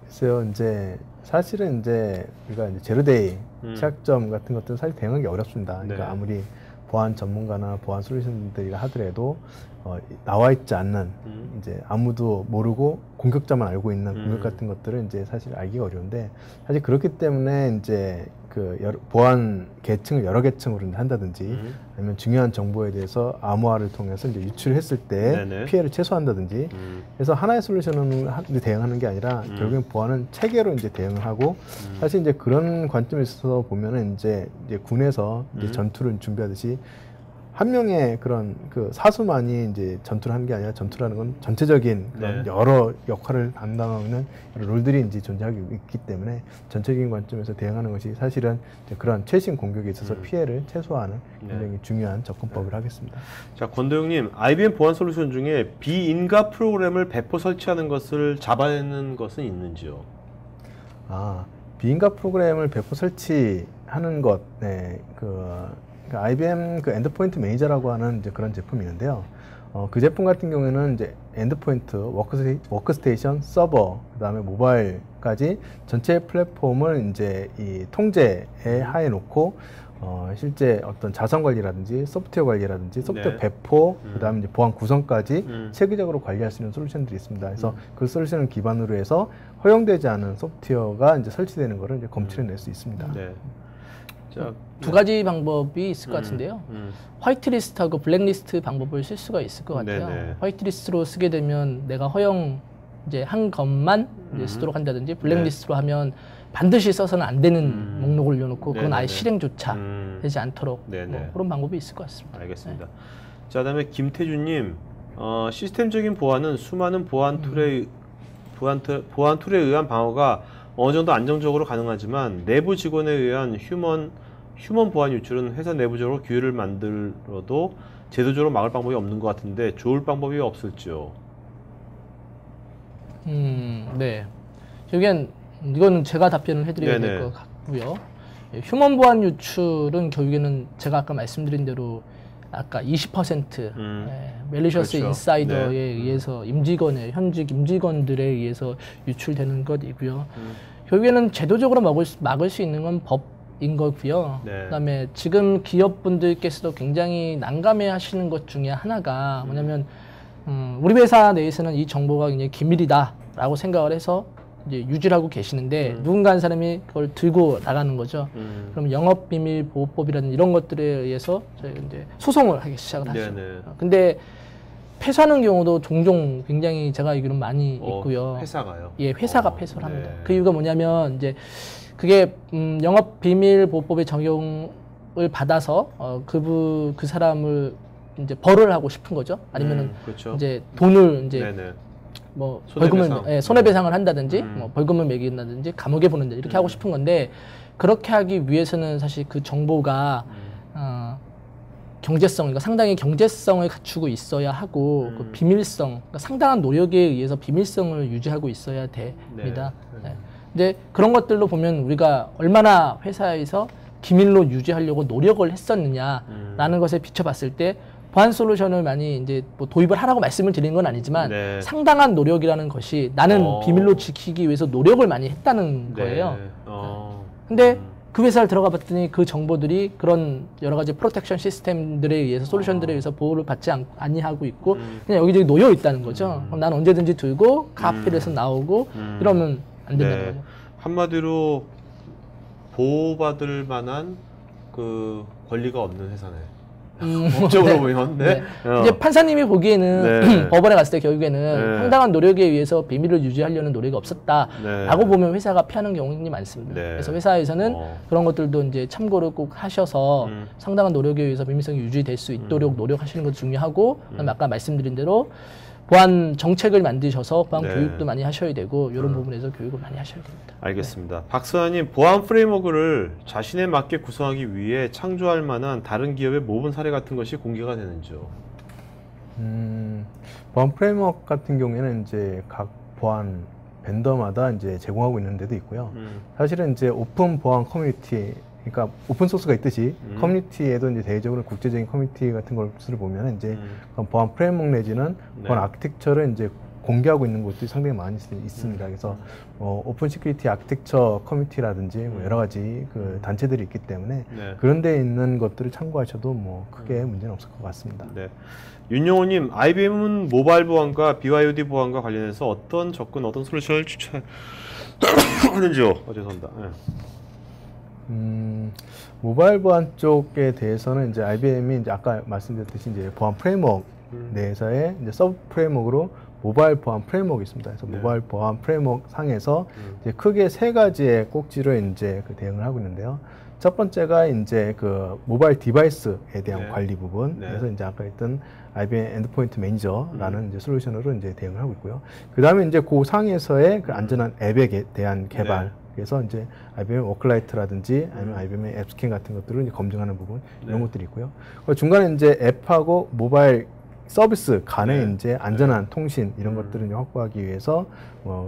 글쎄요, 이제 사실은 이제 우리가 이제 제로데이 취약점 같은 것들은 사실 대응하기 어렵습니다. 그러니까 아무리 보안 전문가나 보안 솔루션들이라 하더라도 나와 있지 않는 이제 아무도 모르고 공격자만 알고 있는 공격 같은 것들은 이제 사실 알기가 어려운데, 사실 그렇기 때문에 이제 보안 계층을 여러 계층으로 한다든지 아니면 중요한 정보에 대해서 암호화를 통해서 이제 유출했을 때 피해를 최소화한다든지 그래서 하나의 솔루션을 대응하는 게 아니라 결국엔 보안은 체계로 이제 대응을 하고, 사실 이제 그런 관점에서 보면은 이제 군에서 이제 전투를 준비하듯이 한 명의 그런 그 사수만이 이제 전투를 하는 게 아니라 전투라는 건 전체적인 그런 네. 여러 역할을 담당하는 여러 롤들이 이제 존재하고 있기 때문에 전체적인 관점에서 대응하는 것이 사실은 이제 그런 최신 공격에 있어서 피해를 최소화하는 굉장히 중요한 접근법을 하겠습니다. 자, 권도영님, IBM 보안 솔루션 중에 비인가 프로그램을 배포 설치하는 것을 잡아내는 것은 있는지요? 비인가 프로그램을 배포 설치하는 것, 네, IBM 그 엔드포인트 매니저라고 하는 이제 그런 제품이 있는데요. 그 제품 같은 경우에는 이제 엔드포인트, 워크스테이션, 서버, 그다음에 모바일까지 전체 플랫폼을 이제 이 통제에 하에 놓고 실제 어떤 자선 관리라든지 소프트웨어 관리라든지 소프트웨어 배포, 그다음에 이제 보안 구성까지 체계적으로 관리할 수 있는 솔루션들이 있습니다. 그래서 그 솔루션을 기반으로 해서 허용되지 않은 소프트웨어가 이제 설치되는 것을 이제 검출해낼 수 있습니다. 네. 자, 두 가지 방법이 있을 것 같은데요. 화이트리스트하고 블랙리스트 방법을 쓸 수가 있을 것 같아요. 네네. 화이트리스트로 쓰게 되면 내가 허용 이제 한 것만 이제 쓰도록 한다든지 블랙리스트로 하면 반드시 써서는 안 되는 목록을 올려놓고 그건 아예 네네네. 실행조차 되지 않도록 네네. 뭐 그런 방법이 있을 것 같습니다. 알겠습니다. 자, 그다음에 김태준님, 시스템적인 보안은 수많은 보안 툴에 의한 방어가 어느 정도 안정적으로 가능하지만 내부 직원에 의한 휴먼 보안 유출은 회사 내부적으로 규율을 만들어도 제도적으로 막을 방법이 없는 것 같은데 좋을 방법이 없을지요? 네. 이거는 제가 답변을 해드려야 될 네네. 것 같고요. 휴먼 보안 유출은 결국에는 제가 아까 말씀드린 대로 아까 20% 멜리셔스 그렇죠. 인사이더에 네. 의해서 현직 임직원들에 의해서 유출되는 것이고요. 결국에는 제도적으로 막을 수 있는 건 법인 거고요. 네. 그다음에 지금 기업분들께서도 굉장히 난감해하시는 것 중에 하나가 뭐냐면 우리 회사 내에서는 이 정보가 굉장히 기밀이다라고 생각을 해서 이제 유지를 하고 계시는데 누군가 한 사람이 그걸 들고 나가는 거죠. 그럼 영업비밀보호법이라는 이런 것들에 의해서 저희가 이제 소송을 하기 시작을 하죠. 네네. 근데 패소하는 경우도 종종 굉장히 제가 알기로는 많이 있고요. 회사가요? 예, 회사가 패소를 합니다. 네. 그 이유가 뭐냐면 이제 그게 영업비밀보호법의 적용을 받아서 그 사람을 이제 벌을 하고 싶은 거죠. 아니면은 그렇죠. 이제 돈을 이제 네네. 뭐 손해배상. 벌금을 손해배상을 한다든지 뭐 벌금을 매긴다든지 감옥에 보낸다 이렇게 하고 싶은 건데 그렇게 하기 위해서는 사실 그 정보가 경제성, 그러니까 상당히 경제성을 갖추고 있어야 하고 그 비밀성, 그러니까 상당한 노력에 의해서 비밀성을 유지하고 있어야 됩니다. 네. 근데 그런 것들로 보면 우리가 얼마나 회사에서 기밀로 유지하려고 노력을 했었느냐라는 것에 비춰봤을 때 보안 솔루션을 많이 이제 뭐 도입을 하라고 말씀을 드리는 건 아니지만 네. 상당한 노력이라는 것이 나는 비밀로 지키기 위해서 노력을 많이 했다는 거예요. 근데 그 회사를 들어가 봤더니 그 정보들이 그런 여러 가지 프로텍션 시스템들에 의해서 솔루션들에 의해서 보호를 받지 아니하고 있고 그냥 여기저기 놓여 있다는 거죠. 그럼 난 언제든지 들고 카피를 해서 나오고 이러면 안 된다는 거죠. 한마디로 보호받을 만한 그 권리가 없는 회사네. 법적으로 보면. 네. 이제 판사님이 보기에는 네. 법원에 갔을 때 결국에는 네. 상당한 노력에 의해서 비밀을 유지하려는 노력이 없었다라고 네. 보면 회사가 피하는 경우가 많습니다. 네. 그래서 회사에서는 그런 것들도 이제 참고를 꼭 하셔서 상당한 노력에 의해서 비밀성이 유지될 수 있도록 노력하시는 것도 중요하고 그다음에 아까 말씀드린 대로 보안 정책을 만드셔서 보안 네. 교육도 많이 하셔야 되고 이런 부분에서 교육을 많이 하셔야 됩니다. 알겠습니다. 박사님, 보안 프레임워크를 자신에 맞게 구성하기 위해 창조할 만한 다른 기업의 모범 사례 같은 것이 공개가 되는지요? 보안 프레임워크 같은 경우에는 이제 각 보안 벤더마다 이제 제공하고 있는 데도 있고요. 사실은 이제 오픈 보안 커뮤니티, 그러니까 오픈 소스가 있듯이 커뮤니티에도 이제 대외적으로 국제적인 커뮤니티 같은 것을 보면 이제 보안 프레임워크 내지는 보안 아키텍처를 이제 공개하고 있는 곳들이 상당히 많이 있습니다. 그래서 오픈 시큐리티 아키텍처 커뮤니티라든지 뭐 여러 가지 그 단체들이 있기 때문에 그런 데 있는 것들을 참고하셔도 뭐 크게 문제는 없을 것 같습니다. 네. 윤영호님, IBM은 모바일 보안과 BYOD 보안과 관련해서 어떤 접근, 어떤 솔루션을 추천하는지요? 죄송합니다. 네. 모바일 보안 쪽에 대해서는 이제 IBM이 이제 아까 말씀드렸듯이 이제 보안 프레임워크 내에서의 이제 서브 프레임워크로 모바일 보안 프레임워크가 있습니다. 그래서 모바일 보안 프레임워크 상에서 이제 크게 세 가지의 꼭지로 이제 그 대응을 하고 있는데요. 첫 번째가 이제 그 모바일 디바이스에 대한 네. 관리 부분. 네. 그래서 이제 아까 했던 IBM 엔드포인트 매니저라는 이제 솔루션으로 이제 대응을 하고 있고요. 그 다음에 이제 그 상에서의 그 안전한 앱에 대한 개발. 네. 그래서 이제 IBM 워크라이트라든지 아니면 IBM 앱스캔 같은 것들을 이제 검증하는 부분 이런 네. 것들이 있고요. 그 중간에 이제 앱하고 모바일 서비스 간의 네. 이제 안전한 통신 이런 것들을 이제 확보하기 위해서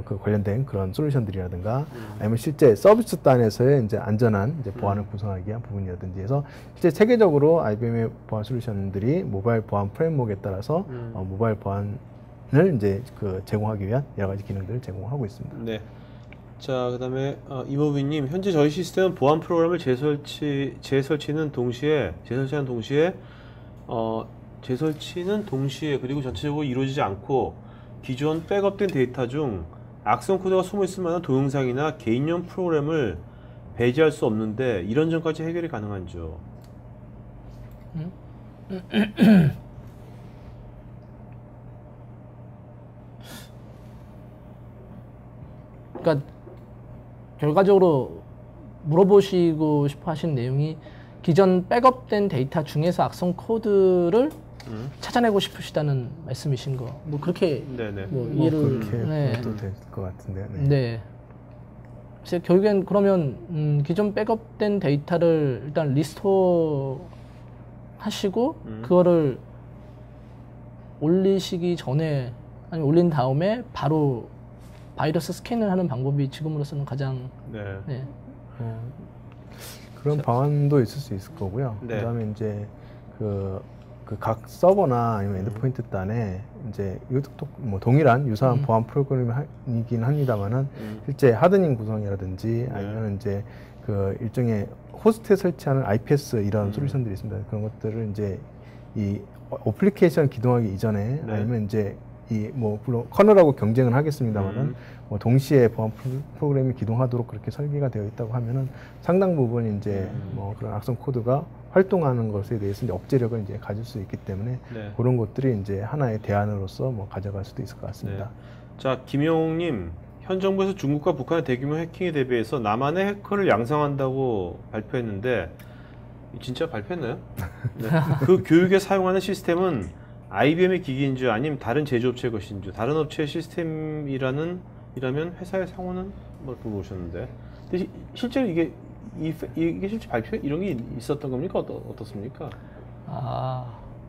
그 관련된 그런 솔루션들이라든가 아니면 실제 서비스 단에서의 이제 안전한 이제 보안을 구성하기 위한 부분이라든지 해서 실제 세계적으로 IBM의 보안 솔루션들이 모바일 보안 프레임워크에 따라서 모바일 보안을 이제 그 제공하기 위한 여러 가지 기능들을 제공하고 있습니다. 네. 자, 그다음에 이모비님, 현재 저희 시스템은 보안 프로그램을 재설치는 동시에 그리고 전체적으로 이루어지지 않고 기존 백업된 데이터 중 악성 코드가 숨어 있을 만한 동영상이나 개인용 프로그램을 배제할 수 없는데 이런 점까지 해결이 가능한지요? 그러니까 결과적으로 물어보시고 싶어 하신 내용이 기존 백업된 데이터 중에서 악성 코드를 찾아내고 싶으시다는 말씀이신 거. 뭐 그렇게 네네. 뭐 이해를 그렇게 네. 해도 될 것 같은데요. 네. 네. 그래서 결국엔 그러면 기존 백업된 데이터를 일단 리스토어 하시고 그거를 올리시기 전에 아니 올린 다음에 바로 바이러스 스캔을 하는 방법이 지금으로서는 가장 네. 네. 그런 방안도 있을 수 있을 거고요. 네. 그다음에 이제 그 각 서버나 아니면 엔드포인트 단에 이제 이것도 뭐 동일한 유사한 보안 프로그램이긴 합니다만은 실제 하드닝 구성이라든지 아니면 이제 그 일종의 호스트에 설치하는 IPS 이런 솔루션들이 있습니다. 그런 것들을 이제 이 어플리케이션 기동하기 이전에 네. 아니면 이제 이 뭐 물론 커널하고 경쟁은 하겠습니다만은 뭐 동시에 보안 프로그램이 기동하도록 그렇게 설계가 되어 있다고 하면은 상당 부분 이제 뭐 그런 악성 코드가 활동하는 것에 대해서 이제 억제력을 이제 가질 수 있기 때문에 네. 그런 것들이 이제 하나의 대안으로서 뭐 가져갈 수도 있을 것 같습니다. 네. 자, 김용님, 현 정부에서 중국과 북한의 대규모 해킹에 대비해서 남한의 해커를 양성한다고 발표했는데 진짜 발표했나요? 네. 그 교육에 사용하는 시스템은 IBM의 기기인지 아니면 다른 제조업체의 것인지 다른 업체의 시스템이라면 회사의 상호는 뭐 물어보셨는데 근데 실제로 이게 실제 발표 이런 게 있었던 겁니까? 어떻습니까?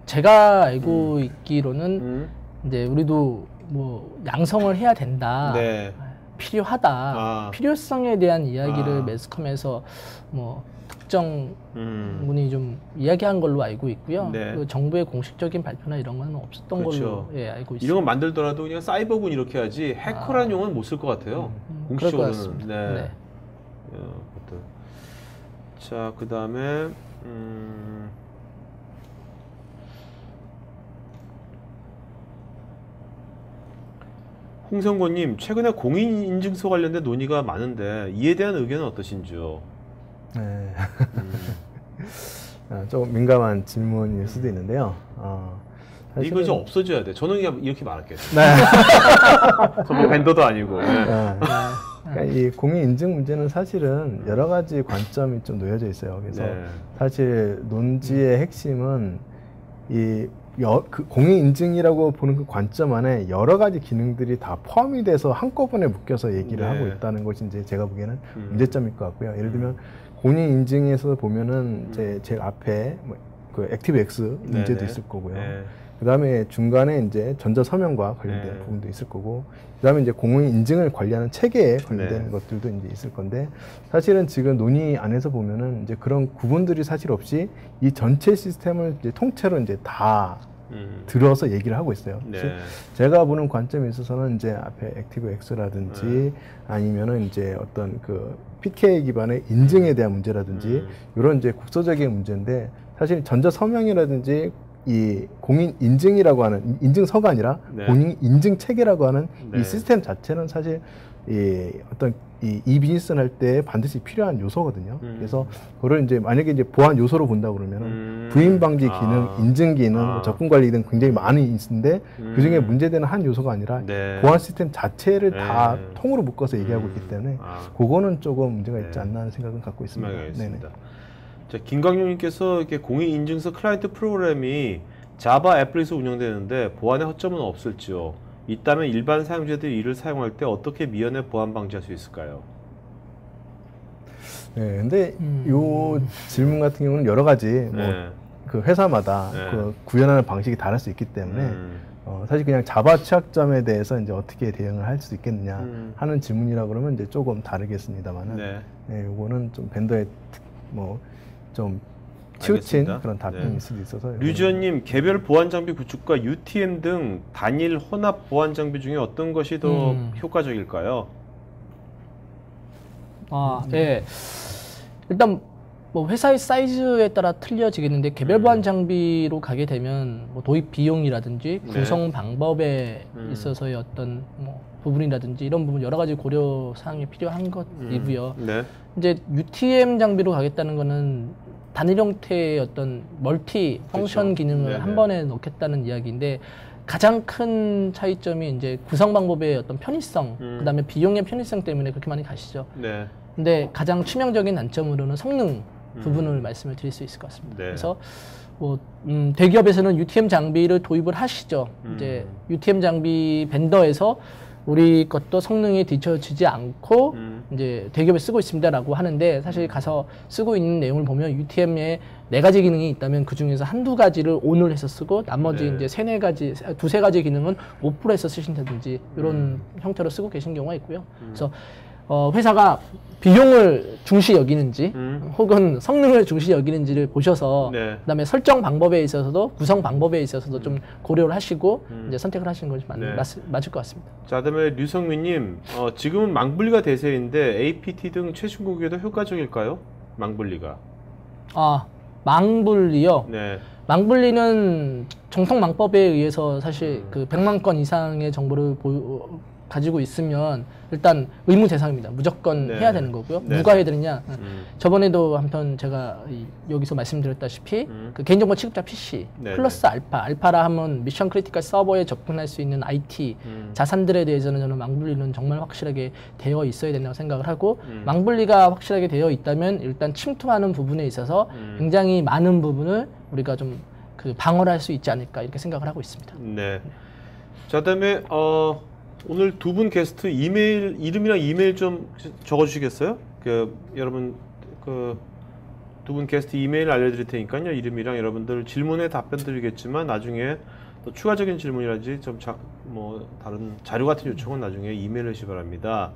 제가 알고 있기로는 이제 우리도 뭐 양성을 해야 된다. 네. 필요하다. 필요성에 대한 이야기를 매스컴에서 뭐 특정 분이 좀 이야기한 걸로 알고 있고요. 네. 그 정부의 공식적인 발표나 이런 건 없었던 그렇죠. 걸로 알고 있습니다. 이런 거 만들더라도 그냥 사이버군 이렇게 하지 해커라는 용어는 못 쓸 것 같아요. 공식적으로는. 네. 네. 자, 그 다음에 홍성곤님, 최근에 공인인증서 관련된 논의가 많은데 이에 대한 의견은 어떠신지요? 네. 조금 민감한 질문일 수도 있는데요. 이거 이제 없어져야 돼. 저는 그냥 이렇게 말할게요. 네. 저뭐 벤더도 아니고. 네. 그러니까 이 공인인증 문제는 사실은 여러 가지 관점이 좀 놓여져 있어요. 그래서 사실 논지의 핵심은 그 공인인증이라고 보는 그 관점 안에 여러 가지 기능들이 다 포함이 돼서 한꺼번에 묶여서 얘기를 하고 있다는 것이 이제 제가 보기에는 문제점일 것 같고요. 예를 들면 공인인증에서 보면은 제일 앞에 그 액티브엑스 문제도 있을 거고요. 그 다음에 중간에 이제 전자서명과 관련된 부분도 있을 거고, 그 다음에 이제 공인인증을 관리하는 체계에 관련된 것들도 이제 있을 건데, 사실은 지금 논의 안에서 보면은 이제 그런 구분들이 사실 없이 이 전체 시스템을 이제 통째로 이제 다 들어서 얘기를 하고 있어요. 제가 보는 관점에 있어서는 이제 앞에 액티브엑스라든지 아니면은 이제 어떤 그 PK 기반의 인증에 대한 문제라든지 이런 이제 국소적인 문제인데, 사실 전자서명이라든지 이 공인인증이라고 하는 인증서가 아니라 공인인증 체계라고 하는 이 시스템 자체는 사실 이 어떤 이 비즈니스를 할 때 반드시 필요한 요소거든요. 그래서 그걸 이제 만약에 이제 보안 요소로 본다 그러면은 부인 방지 기능, 인증 기능, 뭐 접근 관리 등 굉장히 많이 있는데 그 중에 문제되는 한 요소가 아니라 보안 시스템 자체를 다 통으로 묶어서 얘기하고 있기 때문에 그거는 조금 문제가 있지 않나 하는 생각은 갖고 있습니다. 알겠습니다. 자, 김광용님께서 이렇게 공인인증서 클라이언트 프로그램이 자바 애플에서 운영되는데 보안에 허점은 없을지요? 있다면 일반 사용자들이 이를 사용할 때 어떻게 미연에 보안 방지할 수 있을까요? 네, 근데 요 질문 같은 경우는 여러 가지 뭐 네. 그 회사마다 네. 그 구현하는 방식이 다를 수 있기 때문에 사실 그냥 자바 취약점에 대해서 이제 어떻게 대응을 할 수 있겠느냐 하는 질문이라 그러면 이제 조금 다르겠습니다만은 네. 네, 요거는 좀 벤더의 뭐 좀 치우친 알겠습니다. 그런 답변일 네. 수도 있어서 류지원님, 개별 보안 장비 구축과 UTM 등 단일 혼합 보안 장비 중에 어떤 것이 더 효과적일까요? 예. 일단 뭐 회사의 사이즈에 따라 틀려지겠는데 개별 보안 장비로 가게 되면 뭐 도입 비용이라든지 네. 구성 방법에 있어서의 어떤 뭐 부분이라든지 이런 부분 여러 가지 고려 사항이 필요한 것이고요. 네. 이제 UTM 장비로 가겠다는 거는 단일 형태의 어떤 멀티 펑션 그렇죠. 기능을 네네. 한 번에 넣겠다는 이야기인데 가장 큰 차이점이 이제 구성 방법의 어떤 편의성, 그다음에 비용의 편의성 때문에 그렇게 많이 가시죠. 네. 근데 가장 치명적인 단점으로는 성능 부분을 말씀을 드릴 수 있을 것 같습니다. 네. 그래서 뭐 대기업에서는 UTM 장비를 도입을 하시죠. 이제 UTM 장비 벤더에서 우리 것도 성능이 뒤처지지 않고 이제 대기업에 쓰고 있습니다라고 하는데 사실 가서 쓰고 있는 내용을 보면 UTM에 4가지 기능이 있다면 그 중에서 한두 가지를 ON을 해서 쓰고 나머지 네. 이제 2세 가지 기능은 오프로 해서 쓰신다든지 이런 형태로 쓰고 계신 경우가 있고요. 그래서 회사가 비용을 중시 여기는지 혹은 성능을 중시 여기는지를 보셔서 네. 그다음에 설정 방법에 있어서도 구성 방법에 있어서도 좀 고려를 하시고 이제 선택을 하시는 것이 네. 맞을 것 같습니다. 자, 그다음에 류성민님, 지금은 망분리가 대세인데 APT 등 최신 공격에도 효과적일까요? 망분리가. 망분리요. 네. 망분리는 정통 망법에 의해서 사실 그 100만 건 이상의 정보를 가지고 있으면 일단 의무 대상입니다. 무조건 네. 해야 되는 거고요. 네. 누가 해야 되느냐? 저번에도 한편 제가 여기서 말씀드렸다시피 그 개인정보 취급자 PC 네. 플러스 알파라 하면 미션 크리티컬 서버에 접근할 수 있는 IT 자산들에 대해서는 저는 망분리는 정말 확실하게 되어 있어야 된다고 생각을 하고 망분리가 확실하게 되어 있다면 일단 침투하는 부분에 있어서 굉장히 많은 부분을 우리가 좀 그 방어를 할 수 있지 않을까 이렇게 생각을 하고 있습니다. 네. 자, 그다음에 오늘 두 분 게스트 이름이랑 이메일 좀 적어주시겠어요? 여러분 두 분 게스트 이메일 알려드릴 테니까요. 이름이랑 여러분들 질문에 답변 드리겠지만 나중에 또 추가적인 질문이라든지 좀 다른 자료 같은 요청은 나중에 이메일 하시기 바랍니다.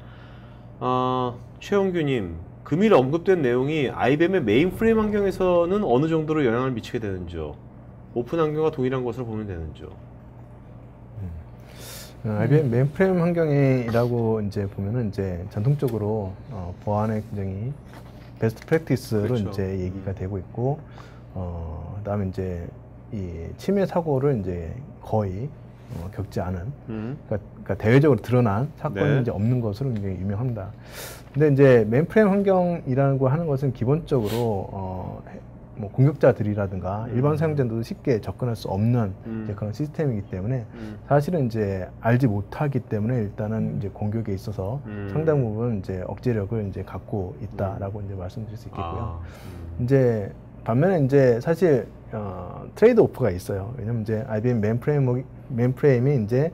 최홍규님, 금일 언급된 내용이 IBM의 메인프레임 환경에서는 어느 정도로 영향을 미치게 되는지요? 오픈 환경과 동일한 것으로 보면 되는지요? IBM 메인프레임 환경이라고 이제 보면은 이제 전통적으로 보안에 굉장히 베스트 프랙티스로 그렇죠. 이제 얘기가 되고 있고, 그다음에 이제 이 침해 사고를 이제 거의 겪지 않은, 그러니까 대외적으로 드러난 사건이 네. 이제 없는 것으로 굉장히 유명합니다. 근데 이제 메인프레임 환경이라고 하는 것은 기본적으로 뭐 공격자들이라든가 일반 사용자들도 쉽게 접근할 수 없는 이제 그런 시스템이기 때문에 사실은 이제 알지 못하기 때문에 일단은 이제 공격에 있어서 상당 부분 이제 억제력을 이제 갖고 있다라고 이제 말씀드릴 수 있겠고요. 이제 반면에 이제 사실 트레이드 오프가 있어요. 왜냐면 이제 IBM 메인프레임이 이제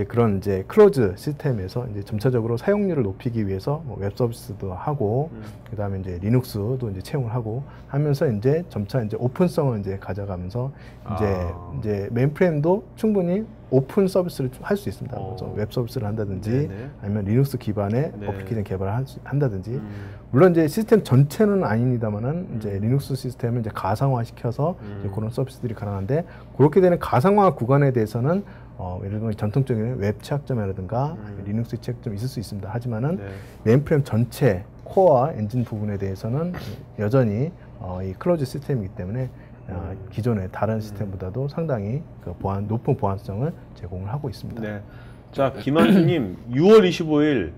그런 이제 클로즈 시스템에서 이제 점차적으로 사용률을 높이기 위해서 뭐 웹 서비스도 하고 그다음에 이제 리눅스도 이제 채용을 하고 하면서 이제 점차 이제 오픈성을 이제 가져가면서 이제 메인프레임도 충분히 오픈 서비스를 할 수 있습니다. 그래서 웹 서비스를 한다든지 네네. 아니면 리눅스 기반의 네. 어플리케이션 개발을 한다든지 물론 이제 시스템 전체는 아닙니다만은 이제 리눅스 시스템을 이제 가상화 시켜서 이제 그런 서비스들이 가능한데 그렇게 되는 가상화 구간에 대해서는 예를 들면 전통적인 웹 취약점이라든가 리눅스 취약점이 있을 수 있습니다. 하지만은 네. 메인프레임 메인프레임 전체 코어와 엔진 부분에 대해서는 여전히 이 클로즈 시스템이기 때문에 기존의 다른 시스템보다도 상당히 그 높은 보안성을 제공을 하고 있습니다. 네. 자, 김한수님, 6월 25일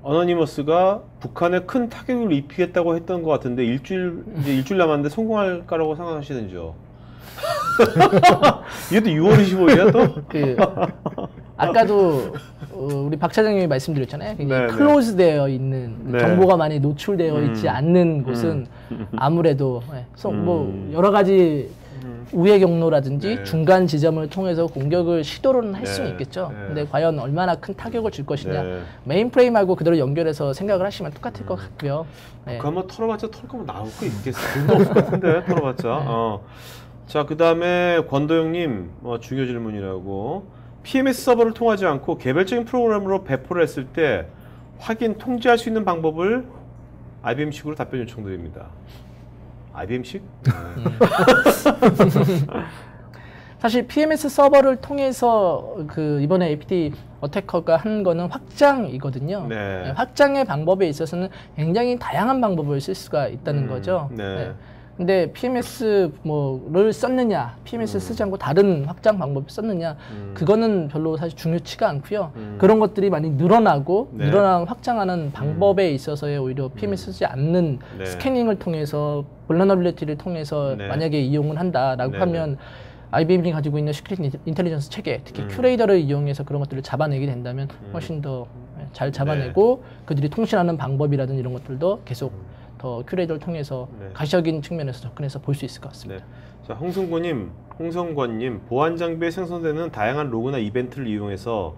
어너니머스가 북한에 큰 타격을 입히겠다고 했던 것 같은데 이제 일주일 남았는데 성공할 거라고 생각하시는지요? 이게 또 6월 25일이야 또? 아까도 우리 박 차장님이 말씀드렸잖아요. 네, 클로즈 되어 있는 네. 정보가 많이 노출되어 있지 않는 곳은 아무래도 뭐 여러 가지 우회 경로라든지 네. 중간 지점을 통해서 공격을 시도는 할 네. 수는 있겠죠. 네. 근데 과연 얼마나 큰 타격을 줄 것이냐. 네. 메인 프레임하고 그대로 연결해서 생각을 하시면 똑같을 것 같고요. 네. 그 한번 털어봤자 털 거면 나올 거 있겠어. 돈도 없을 것 같은데 털어봤자. 자, 그 다음에 권도영님 중요 질문이라고. PMS 서버를 통하지 않고 개별적인 프로그램으로 배포를 했을 때 확인, 통제할 수 있는 방법을 IBM식으로 답변 요청드립니다. IBM식? 사실 PMS 서버를 통해서 그 이번에 APT 어태커가 한 거는 확장이거든요. 네. 확장의 방법에 있어서는 굉장히 다양한 방법을 쓸 수가 있다는 거죠. 네. 근데 PMS 뭐를 썼느냐, PMS 쓰지 않고 다른 확장 방법을 썼느냐, 그거는 별로 사실 중요치가 않고요. 그런 것들이 많이 늘어나고 네. 늘어나는 확장하는 방법에 있어서의 오히려 PMS 쓰지 않는 네. 스캐닝을 통해서 vulnerability를 통해서 네. 만약에 이용을 한다라고 네. 하면 IBM이 가지고 있는 시크릿 인텔리전스 체계, 특히 큐레이더를 이용해서 그런 것들을 잡아내게 된다면 훨씬 더 잘 잡아내고 그들이 통신하는 방법이라든지 이런 것들도 계속 더 큐레이터를 통해서 네. 가시적인 측면에서 접근해서 볼 수 있을 것 같습니다. 네. 자, 홍성권님, 보안 장비에 생성되는 다양한 로그나 이벤트를 이용해서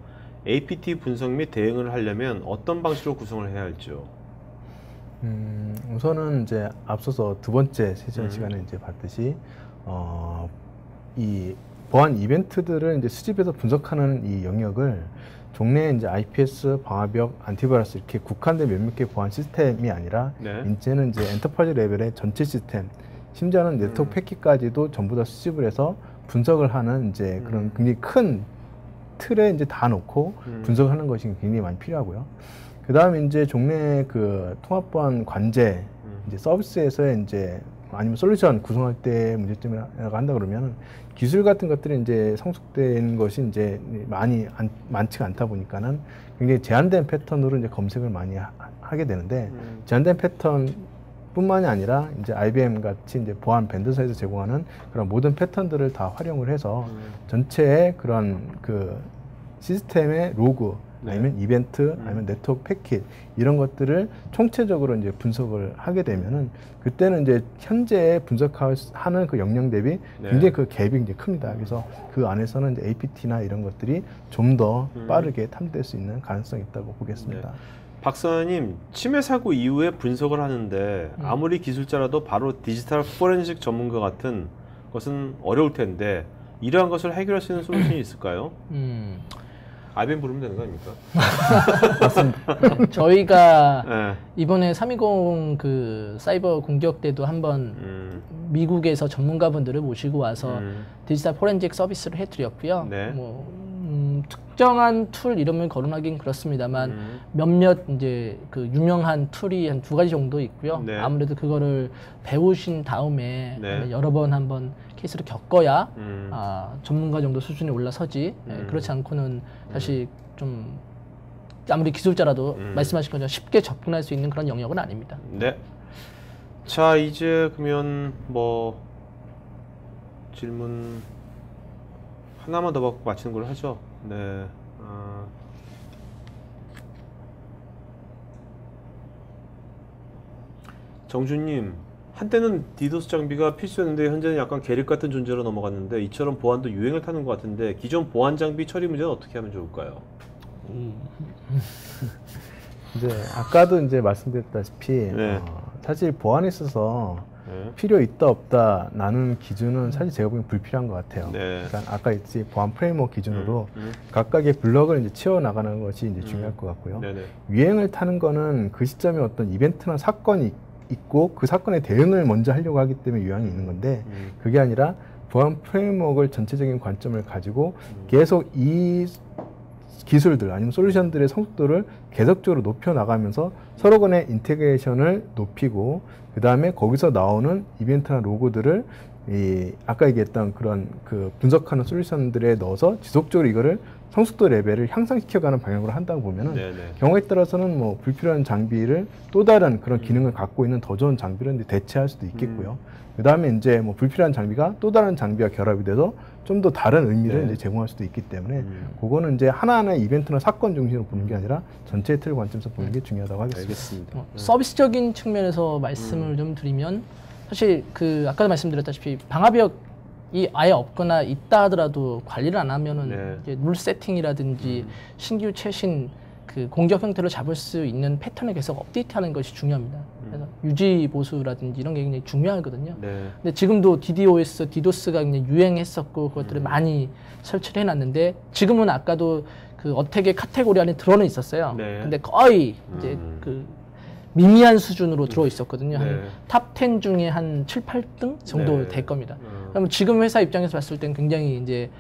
APT 분석 및 대응을 하려면 어떤 방식으로 구성을 해야 할지요? 우선은 이제 앞서서 두 번째 세션 시간에 이제 봤듯이 이 보안 이벤트들을 이제 수집해서 분석하는 이 영역을 종래 이제 IPS, 방화벽, 안티바이러스 이렇게 국한된 몇몇 개 보안 시스템이 아니라 네. 이제는 이제 엔터프라이즈 레벨의 전체 시스템, 심지어는 네트워크 패킷까지도 전부 다 수집을 해서 분석을 하는 이제 그런 굉장히 큰 틀에 이제 다 놓고 분석하는 것이 굉장히 많이 필요하고요. 그 다음에 이제 종래 그 통합보안 관제 이제 서비스에서의 이제 아니면 솔루션 구성할 때 문제점이라고 한다 그러면 기술 같은 것들이 이제 성숙된 것이 이제 많지가 않다 보니까는 굉장히 제한된 패턴으로 이제 검색을 많이 하게 되는데 제한된 패턴뿐만이 아니라 이제 IBM 같이 이제 보안 벤더사에서 제공하는 그런 모든 패턴들을 다 활용을 해서 전체의 그런 그 시스템의 로그 아니면 이벤트, 아니면 네트워크 패킷 이런 것들을 총체적으로 이제 분석을 하게 되면은 그때는 이제 현재 분석하는 그 역량 대비 굉장히 그 갭이 이제 큽니다. 그래서 그 안에서는 이제 APT나 이런 것들이 좀 더 빠르게 탐지될 수 있는 가능성이 있다고 보겠습니다. 네. 박사님, 침해 사고 이후에 분석을 하는데 아무리 기술자라도 바로 디지털 포렌식 전문가 같은 것은 어려울 텐데 이러한 것을 해결할 수 있는 솔루션이 있을까요? IBM 부르면 되는 거 아닙니까? 맞습니다. 저희가 네. 이번에 320 그 사이버 공격 때도 한번 미국에서 전문가분들을 모시고 와서 디지털 포렌식 서비스를 해드렸고요. 네. 특정한 툴 이름을 거론하긴 그렇습니다만 몇몇 이제 그 유명한 툴이 한 2가지 정도 있고요. 네. 아무래도 그거를 배우신 다음에 네. 여러 번 한번 케이스를 겪어야 전문가 정도 수준에 올라서지 그렇지 않고는 사실 좀 아무리 기술자라도 말씀하신 것처럼 쉽게 접근할 수 있는 그런 영역은 아닙니다. 네. 자, 이제 그러면 뭐 질문 하나만 더 받고 마치는 걸로 하죠. 네. 정준님, 한때는 디도스 장비가 필수였는데 현재는 약간 계륵 같은 존재로 넘어갔는데 이처럼 보안도 유행을 타는 것 같은데 기존 보안 장비 처리 문제는 어떻게 하면 좋을까요? 이제 아까도 이제 말씀드렸다시피 네. 사실 보안에 있어서 네. 필요 있다 없다 나누는 기준은 사실 제가 보기엔 불필요한 것 같아요. 네. 그러니까 아까 있지 보안 프레임워크 기준으로 각각의 블럭을 이제 치워 나가는 것이 이제 중요할 것 같고요. 네네. 유행을 타는 거는 그 시점에 어떤 이벤트나 사건이 있고 그 사건에 대응을 먼저 하려고 하기 때문에 유행이 있는 건데 그게 아니라 보안 프레임워크를 전체적인 관점을 가지고 계속 이 기술들 아니면 솔루션들의 성숙도를 계속적으로 높여 나가면서 서로 간의 인테그레이션을 높이고 그 다음에 거기서 나오는 이벤트나 로고들을 아까 얘기했던 그런 그 분석하는 솔루션들에 넣어서 지속적으로 이거를 성숙도 레벨을 향상시켜가는 방향으로 한다고 보면은 네네. 경우에 따라서는 뭐 불필요한 장비를 또 다른 그런 기능을 갖고 있는 더 좋은 장비를 이제 대체할 수도 있겠고요. 그 다음에 이제 뭐 불필요한 장비가 또 다른 장비와 결합이 돼서 좀 더 다른 의미를 네. 이제 제공할 수도 있기 때문에 그거는 이제 하나하나의 이벤트나 사건 중심으로 보는 게 아니라 전체의 틀 관점에서 보는 게 중요하다고 하겠습니다. 알겠습니다. 서비스적인 측면에서 말씀을 좀 드리면 사실 그 아까도 말씀드렸다시피 방화벽이 아예 없거나 있다 하더라도 관리를 안 하면은 네. 이제 룰 세팅이라든지 신규 최신 그 공격 형태를 잡을 수 있는 패턴을 계속 업데이트하는 것이 중요합니다. 그래서 유지 보수라든지 이런 게 굉장히 중요하거든요. 네. 근데 지금도 DDoS, DDoS가 굉장히 유행했었고 그것들을 많이 설치를 해놨는데 지금은 아까도 그 어택의 카테고리 안에 들어는 있었어요. 네. 근데 거의 이제 그 미미한 수준으로 들어 있었거든요. 네. 한 탑 10 중에 한 7, 8등 정도 네. 될 겁니다. 그럼 지금 회사 입장에서 봤을 땐 굉장히 이제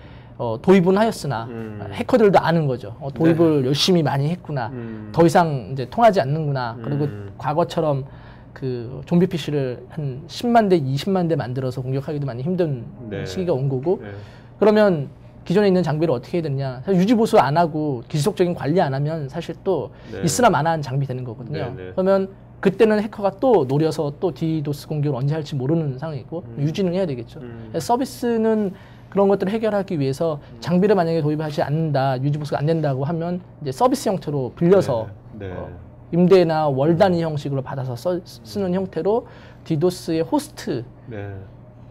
도입은 하였으나 해커들도 아는 거죠. 도입을 열심히 많이 했구나. 더 이상 이제 통하지 않는구나. 그리고 과거처럼 그 좀비 PC를 한 10만 대, 20만 대 만들어서 공격하기도 많이 힘든 네. 시기가 온 거고 네. 그러면 기존에 있는 장비를 어떻게 해야 되느냐. 사실 유지 보수 안 하고 지속적인 관리 안 하면 사실 또 네. 있으나 마나한 장비 되는 거거든요. 네, 네. 그러면 그때는 해커가 또 노려서 또 DDoS 공격을 언제 할지 모르는 상황이고 유지는 해야 되겠죠. 서비스는 그런 것들을 해결하기 위해서 장비를 만약에 도입하지 않는다, 유지 보수가 안 된다고 하면 이제 서비스 형태로 빌려서 네. 네. 임대나 월 단위 형식으로 받아서 쓰는 형태로 디도스의 호스트 네.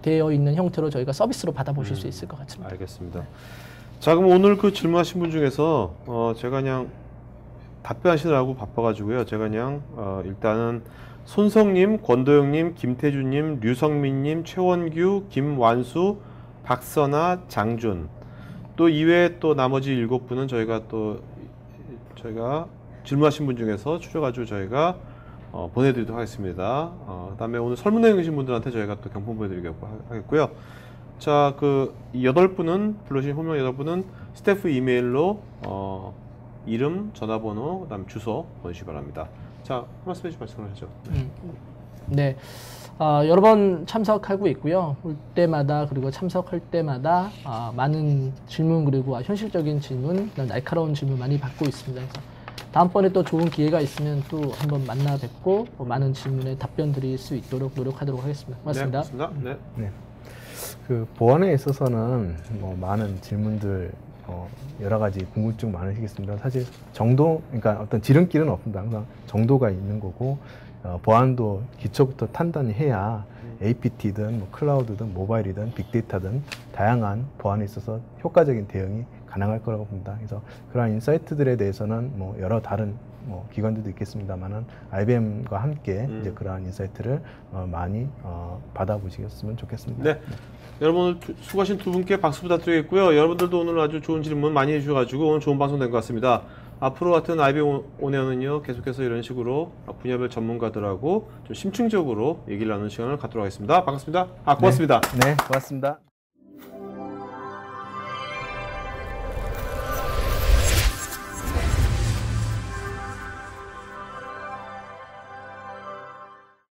되어 있는 형태로 저희가 서비스로 받아보실 수 있을 것 같습니다. 알겠습니다. 자, 그럼 오늘 그 질문하신 분 중에서 제가 그냥 답변하시느라고 바빠가지고요. 제가 그냥 일단은 손성님, 권도영님, 김태준님, 류성민님, 최원규, 김완수, 박선아, 장준 또 이외에 또 나머지 7분은 저희가 질문하신 분 중에서 추려가지고 저희가 보내드리도록 하겠습니다. 그다음에 오늘 설문에 계신 분들한테 저희가 또 경품 보내드리려고 하겠고요. 자, 그 8분은 불러주신 호명 8분은 스태프 이메일로 이름, 전화번호, 그다음 주소 보내주시기 바랍니다. 자, 한 말씀 해주시면 말씀하시죠. 네. 여러 번 참석하고 있고요. 올 때마다 그리고 참석할 때마다 많은 질문 그리고 현실적인 질문, 날카로운 질문 많이 받고 있습니다. 그래서 다음번에 또 좋은 기회가 있으면 또 한번 만나 뵙고 많은 질문에 답변 드릴 수 있도록 노력하도록 하겠습니다. 고맙습니다. 네, 고맙습니다. 네. 네. 그 보안에 있어서는 뭐 많은 질문들 여러 가지 궁금증 많으시겠습니다. 사실 그러니까 어떤 지름길은 없습니다. 항상 정도가 있는 거고 보안도 기초부터 탄단이 해야 APT든 뭐 클라우드든 모바일이든 빅데이터든 다양한 보안에 있어서 효과적인 대응이 가능할 거라고 봅니다. 그래서 그러한 인사이트들에 대해서는 뭐 여러 다른 기관들도 있겠습니다만은 IBM과 함께 이제 그러한 인사이트를 많이 받아보시겠으면 좋겠습니다. 네. 여러분 오늘 수고하신 두 분께 박수 부탁드리겠고요. 여러분들도 오늘 아주 좋은 질문 많이 해주셔가지고 오늘 좋은 방송 된 것 같습니다. 앞으로 같은 IBM 온에어는요 계속해서 이런 식으로 분야별 전문가들하고 좀 심층적으로 얘기를 나누는 시간을 갖도록 하겠습니다. 반갑습니다. 고맙습니다. 네, 고맙습니다.